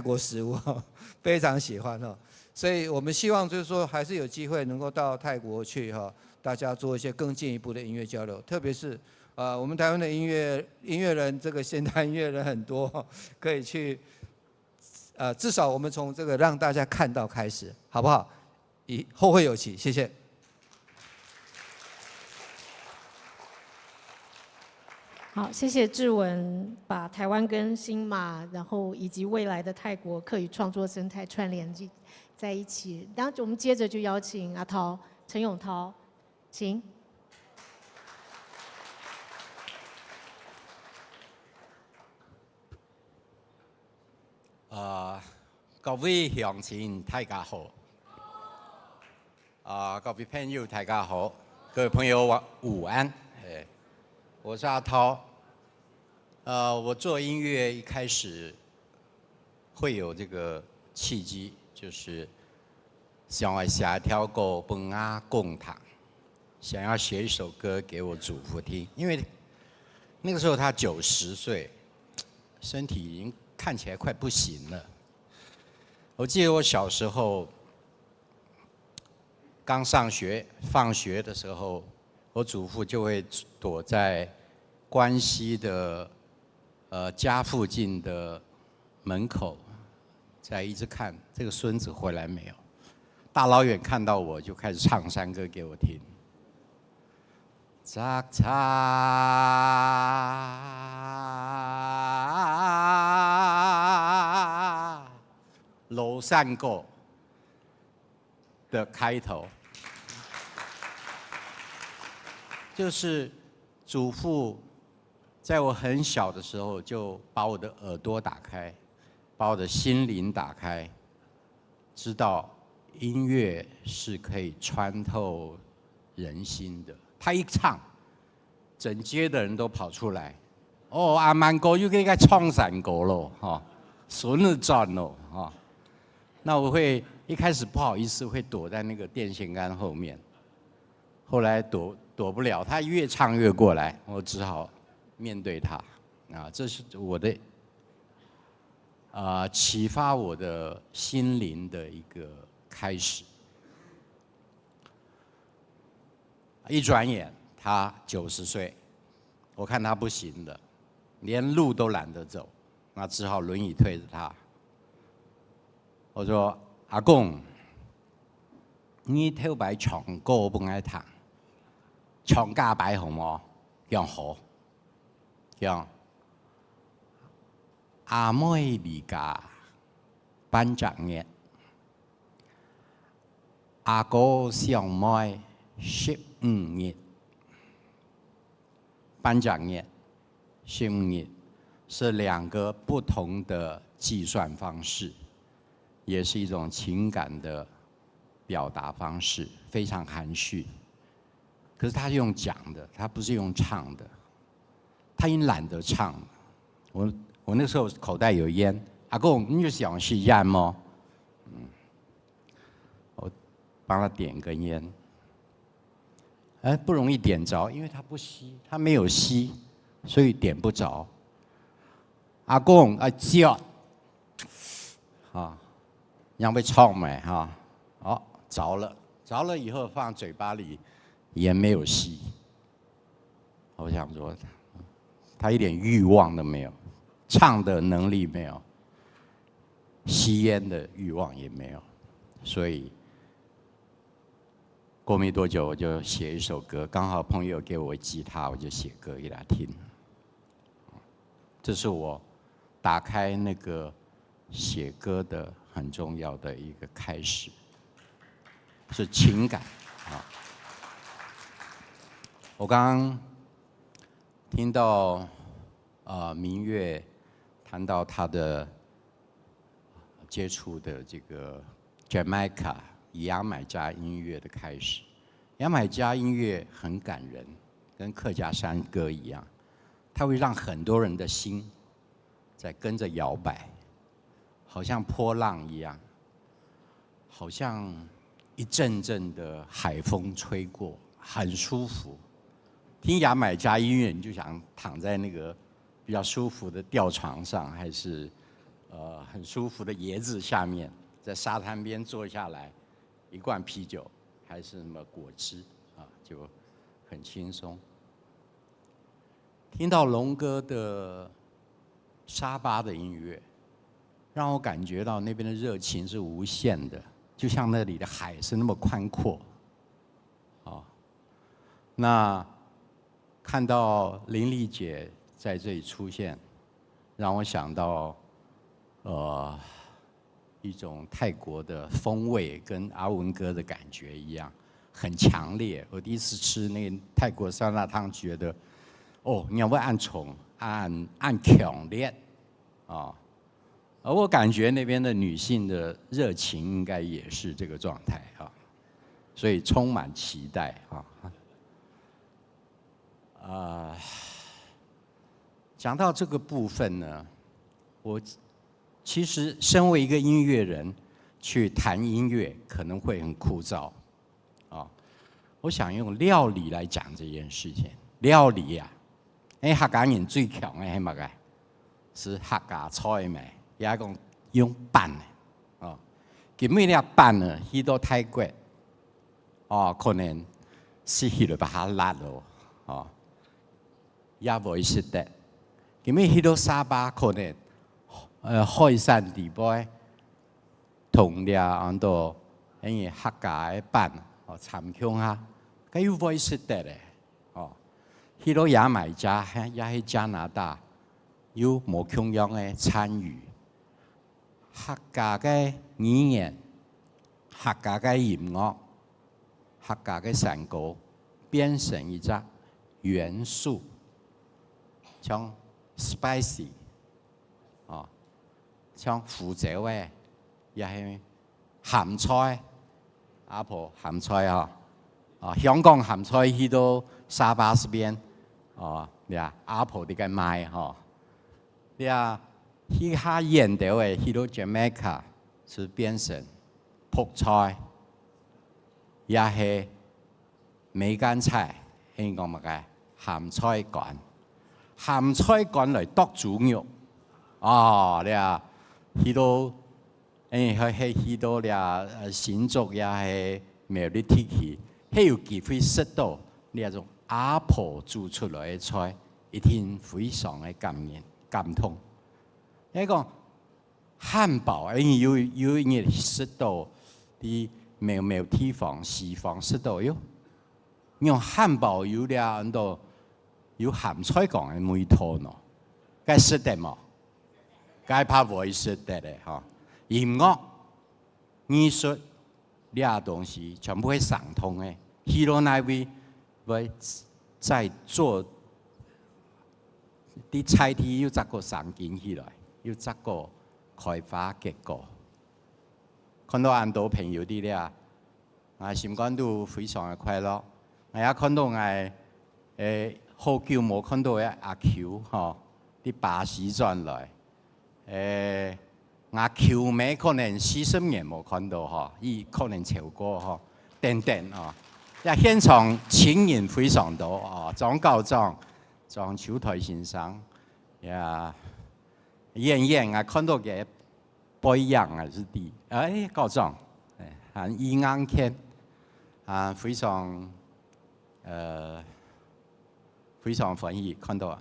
国食物哈，非常喜欢哈，所以我们希望就是说还是有机会能够到泰国去哈，大家做一些更进一步的音乐交流，特别是我们台湾的音乐人，这个现代音乐人很多，可以去至少我们从这个让大家看到开始，好不好？后会有期，谢谢。好，谢谢志文把台湾跟新马，然后以及未来的泰国客语创作生态串联在一起。然后我们接着就邀请阿涛陈永涛，请。各位乡亲大家好，各位朋友大家好，各位朋友午安。我是阿涛。我做音乐一开始会有这个契机，就是想要写一条歌帮阿公唱，想要写一首歌给我祖父听，因为那个时候他90岁，身体已经看起来快不行了。我记得我小时候刚上学，放学的时候，我祖父就会躲在关西的家附近的门口，在一直看这个孙子回来没有。大老远看到我就开始唱山歌给我听。扎扎楼山歌的开头，就是祖父在我很小的时候就把我的耳朵打开，把我的心灵打开，知道音乐是可以穿透人心的。他一唱，整街的人都跑出来，哦，阿曼哥又该唱山歌了，哈，孙子转了，哈。那我会一开始不好意思，会躲在那个电线杆后面，后来躲不了，他越唱越过来，我只好面对他。这是我的启发我的心灵的一个开始。一转眼他90岁，我看他不行了，连路都懒得走，那只好轮椅推着他。我说：“阿公，你头摆唱歌不爱弹，唱架摆好冇？向好，向阿妹离家颁奖日，阿哥上妹15日，颁奖日15日是2个不同的计算方式，也是一种情感的表达方式，非常含蓄。可是他是用讲的，他不是用唱的。他已经懒得唱了。我那时候口袋有烟，阿公你就想吸烟吗？我帮他点根烟。不容易点着，因为他不吸，他没有吸，所以点不着。阿公叫，让被臭没哈？着了，着了以后放嘴巴里，烟没有吸。我想说，他一点欲望都没有，唱的能力没有，吸烟的欲望也没有，所以过没多久我就写一首歌，刚好朋友给我吉他，我就写歌给他听。这是我打开那个写歌的很重要的一个开始，是情感啊。我刚刚听到明月谈到他的接触的这个 Jamaica 以牙买加音乐的开始。牙买加音乐很感人，跟客家山歌一样，它会让很多人的心在跟着摇摆，好像波浪一样，好像一阵阵的海风吹过，很舒服。听牙买加音乐，你就想躺在那个比较舒服的吊床上，还是很舒服的椰子下面，在沙滩边坐下来，一罐啤酒，还是什么果汁就很轻松。听到龙哥的沙巴的音乐，让我感觉到那边的热情是无限的，就像那里的海是那么宽阔。那看到林丽姐在这里出现，让我想到一种泰国的风味，跟阿文哥的感觉一样，很强烈。我第一次吃那个泰国酸辣汤，觉得你要不按重按强烈而我感觉那边的女性的热情应该也是这个状态所以充满期待讲到这个部分呢，我其实身为一个音乐人，去谈音乐可能会很枯燥我想用料理来讲这件事情。料理客家人最强的是什么个？是客家菜嘛，也讲用拌的基本上拌呢，去到泰国可能失去了把它辣了也不会识得。咁樣去到沙巴可能開山地背，同啲安度因為客家嘅班參強下，咁又不會識得咧去到牙買加也喺加拿大，有冇同樣嘅參與客家嘅語言、客家嘅音樂、客家嘅山歌，變成一隻元素，像spicy 像福州嘅也係鹹菜，阿婆鹹菜香港鹹菜去到沙巴嗰邊阿婆哋嘅賣去下沿島嘅去到 Jamaica 是變成泡菜，也係梅乾菜，香港乜嘅鹹菜乾。鹹菜乾嚟剁豬肉，去到去到新竹也係苗栗地區，係有機會食到呢種阿婆煮出來嘅菜，一定非常嘅感人感動。一個汉堡，因为有一个食道的没有地方西方食道哟，用汉堡有俩很多有咸菜讲的梅头喏，该食得嘛，该怕不会食得的哈。音乐、艺术俩东西全部会相通的，希罗那位会在做。啲菜题要一個上建起來，要一個開花結果。看到很多朋友啲咧，我心感到非常嘅快樂。我也看到我好久冇看到嘅阿 Q 嗬，啲巴士轉來。阿 Q 妹可能40年冇看到嗬，伊可能超過嗬，等等哦。呀，現場情人非常多哦，張教長。張秋台先生，呀，演啊，看到嘅不一樣啊，是啲，教長，很易眼看，非常歡喜看到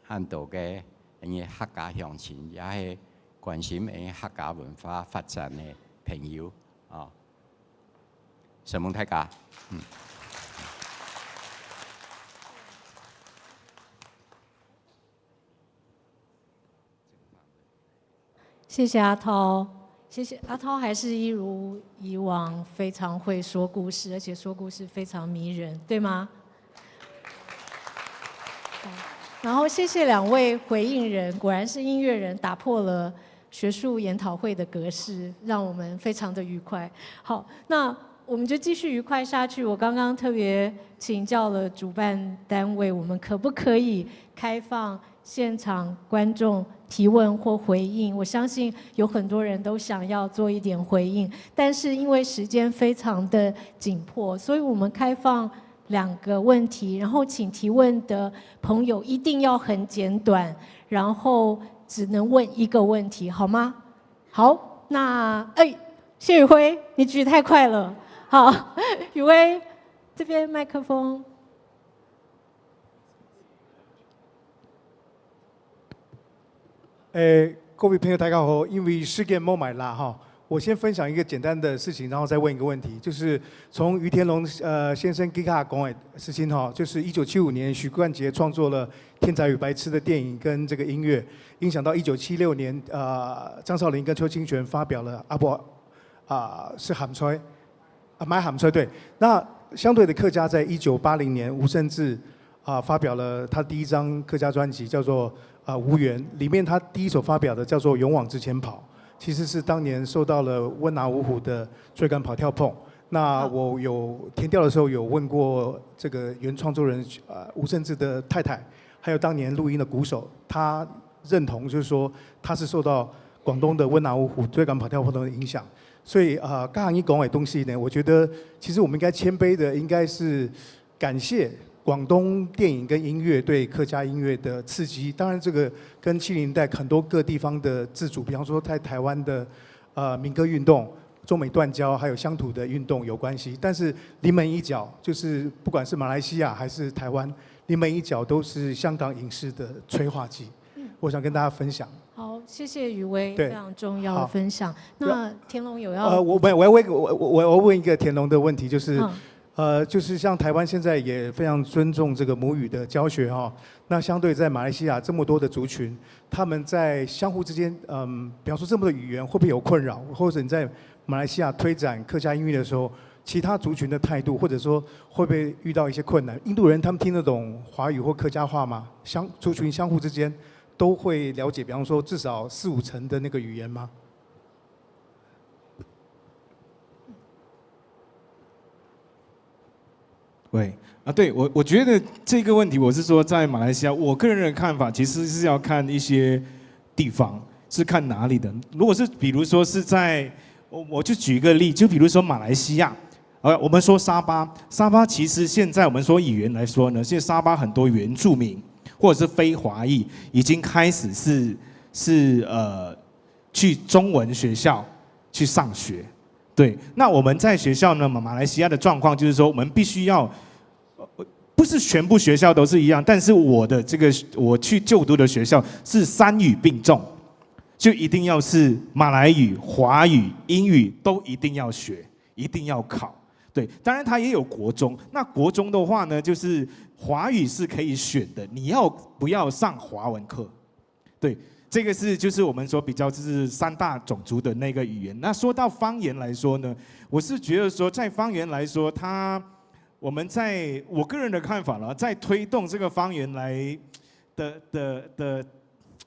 按到嘅啲客家鄉親，也係關心啲客家文化發展嘅朋友啊，什麼大家，谢谢阿涛，谢谢阿涛，还是一如以往非常会说故事，而且说故事非常迷人，对吗？然后谢谢两位回应人，果然是音乐人，打破了学术研讨会的格式，让我们非常的愉快。好，那我们就继续愉快下去。我刚刚特别请教了主办单位，我们可不可以开放现场观众提问或回应？我相信有很多人都想要做一点回应，但是因为时间非常的紧迫，所以我们开放2个问题，然后请提问的朋友一定要很简短，然后只能问1个问题，好吗？好，那谢宇辉，你举太快了。好，宇威这边麦克风。各位朋友大家好，因为时间冇买啦哈，我先分享一个简单的事情，然后再问一个问题，就是从于天龙先生给他讲的事情哈，就是1975年许冠杰创作了《天才与白痴》的电影跟这个音乐，影响到1976年张少林跟邱清泉发表了阿伯是喊吹买喊吹对，那相对的客家在1980年吴胜志发表了他第1张客家专辑，叫做无缘，里面他第1首发表的叫做《勇往直前跑》，其实是当年受到了温拿五虎的追赶跑跳碰。那我有填调的时候有问过这个原创作人吴胜志的太太，还有当年录音的鼓手，他认同就是说他是受到广东的温拿五虎追赶跑跳碰的影响。所以刚刚你讲的东西呢，我觉得其实我们应该谦卑的，应该是感谢广东电影跟音乐对客家音乐的刺激。当然，这个跟70年代很多各地方的自主，比方说在台湾的民歌运动、中美断交，还有乡土的运动有关系。但是临门一脚，就是不管是马来西亚还是台湾，临门一脚都是香港影视的催化剂。我想跟大家分享。好，谢谢宇威非常重要的分享。那田龙有要我要问一个田龙的问题，就是就是像台湾现在也非常尊重这个母语的教学哈。那相对在马来西亚这么多的族群，他们在相互之间，比方说这么多语言，会不会有困扰？或者你在马来西亚推展客家音乐的时候，其他族群的态度，或者说会不会遇到一些困难？印度人他们听得懂华语或客家话吗？族群相互之间都会了解，比方说至少4、5成的那个语言吗？对对我觉得这个问题，我是说在马来西亚，我个人的看法其实是要看一些地方，是看哪里的。如果是比如说是在，我就举一个例，就比如说马来西亚，我们说沙巴其实现在我们说语言来说呢，现在沙巴很多原住民或者是非华裔已经开始是去中文学校去上学。对，那我们在学校呢，马来西亚的状况就是说，我们必须要，不是全部学校都是一样，但是我去就读的学校是3语并重，就一定要是马来语、华语、英语都一定要学，一定要考。对，当然它也有国中。那国中的话呢，就是华语是可以选的，你要不要上华文课？对，这个是就是我们说比较就是3大种族的那个语言。那说到方言来说呢，我是觉得说在方言来说，我们在我个人的看法了，在推动这个方言来的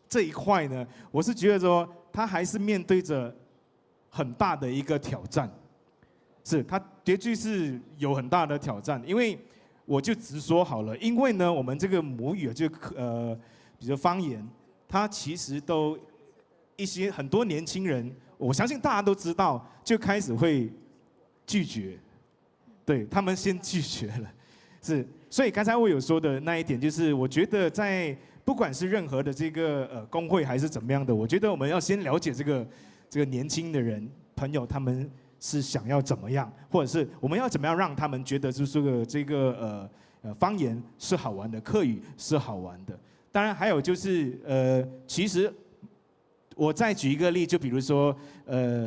这一块呢，我是觉得说它还是面对着很大的一个挑战。是，它的确是有很大的挑战，因为我就直说好了，因为呢，我们这个母语比如方言，它其实都很多年轻人，我相信大家都知道，就开始会拒绝，对他们先拒绝了，是，所以刚才我有说的那一点，就是我觉得在不管是任何的这个工会还是怎么样的，我觉得我们要先了解这个年轻的人朋友他们。是想要怎么样，或者是我们要怎么样让他们觉得就是这个方言是好玩的，客语是好玩的。当然还有就是其实我再举一个例，就比如说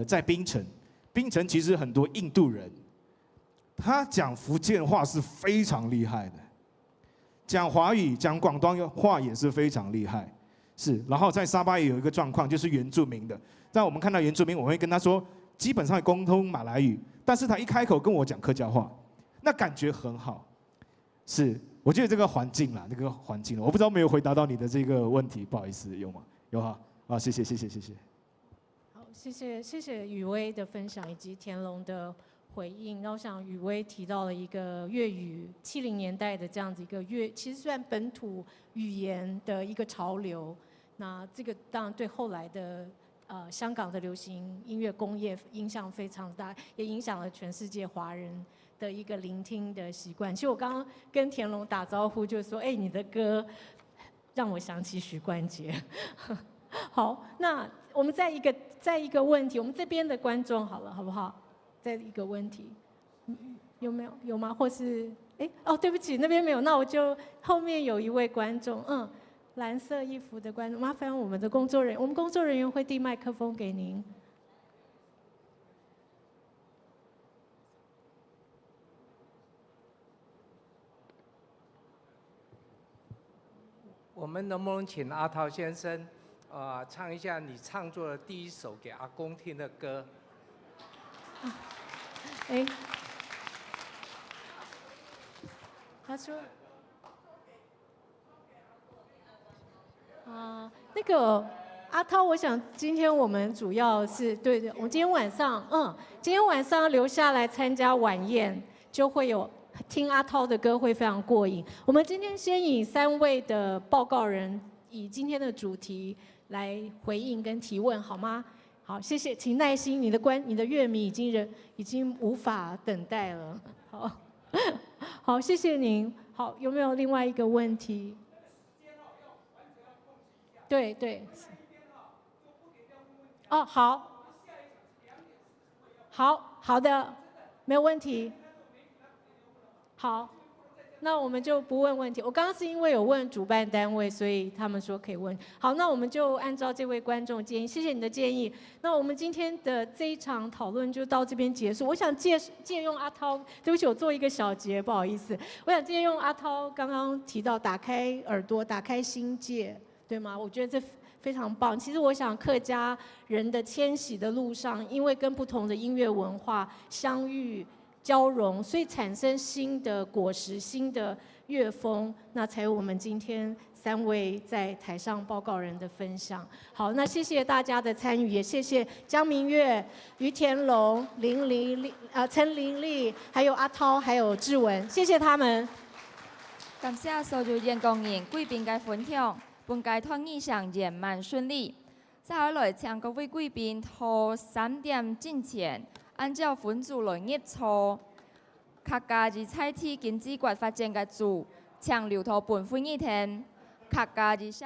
在槟城其实很多印度人，他讲福建话是非常厉害的，讲华语、讲广东话也是非常厉害。是，然后在沙巴也有一个状况，就是原住民的，在我们看到原住民，我会跟他说。基本上会沟通马来语，但是他一开口跟我讲客家话，那感觉很好。是，我觉得这个环境啦，我不知道没有回答到你的这个问题，不好意思，有吗？有哈，啊，谢谢。好，谢谢宇威的分享以及田龙的回应。那我想宇威提到了一个粤语70年代的这样子一个其实算本土语言的一个潮流。那这个当然对后来的。香港的流行音乐工业影响非常大，也影响了全世界华人的一个聆听的习惯。其实我刚刚跟田龙打招呼，就说：“哎，你的歌让我想起许冠杰。”好，那我们再一个问题，我们这边的观众好了，好不好？再一个问题，有吗？或是对不起，那边没有，那我就后面有一位观众，蓝色衣服的观众，麻烦我们的工作人员，我们工作人员会递麦克风给您。我们能不能请阿涛先生，唱一下你创作的第一首给阿公听的歌？他说。那个阿涛，我想今天我们主要是对，我们今天晚上留下来参加晚宴，就会有听阿涛的歌，会非常过瘾。我们今天先以3位的报告人以今天的主题来回应跟提问，好吗？好，谢谢，请耐心，你的乐迷已经无法等待了。好，谢谢您。好，有没有另外一个问题？对，好的，没有问题。好，那我们就不问问题。我刚刚是因为有问主办单位，所以他们说可以问。好，那我们就按照这位观众建议，谢谢你的建议。那我们今天的这一场讨论就到这边结束。我想借用阿涛，对不起，我做一个小结，不好意思。我想借用阿涛刚刚提到打开耳朵、打开心界。对吗？我觉得这非常棒。其实我想，客家人的迁徙的路上，因为跟不同的音乐文化相遇交融，所以产生新的果实、新的乐风，那才有我们今天3位在台上报告人的分享。好，那谢谢大家的参与，也谢谢江明月、于田龙、陈玲丽，还有阿涛，还有志文，谢谢他们。感谢所有演讲人、贵宾嘅分享。本届讨议上圆满顺利，接下来请各位贵宾到3點之前，按照分組來入座。客家與菜體經濟國發展嘅組，請留到本會議廳。客家與社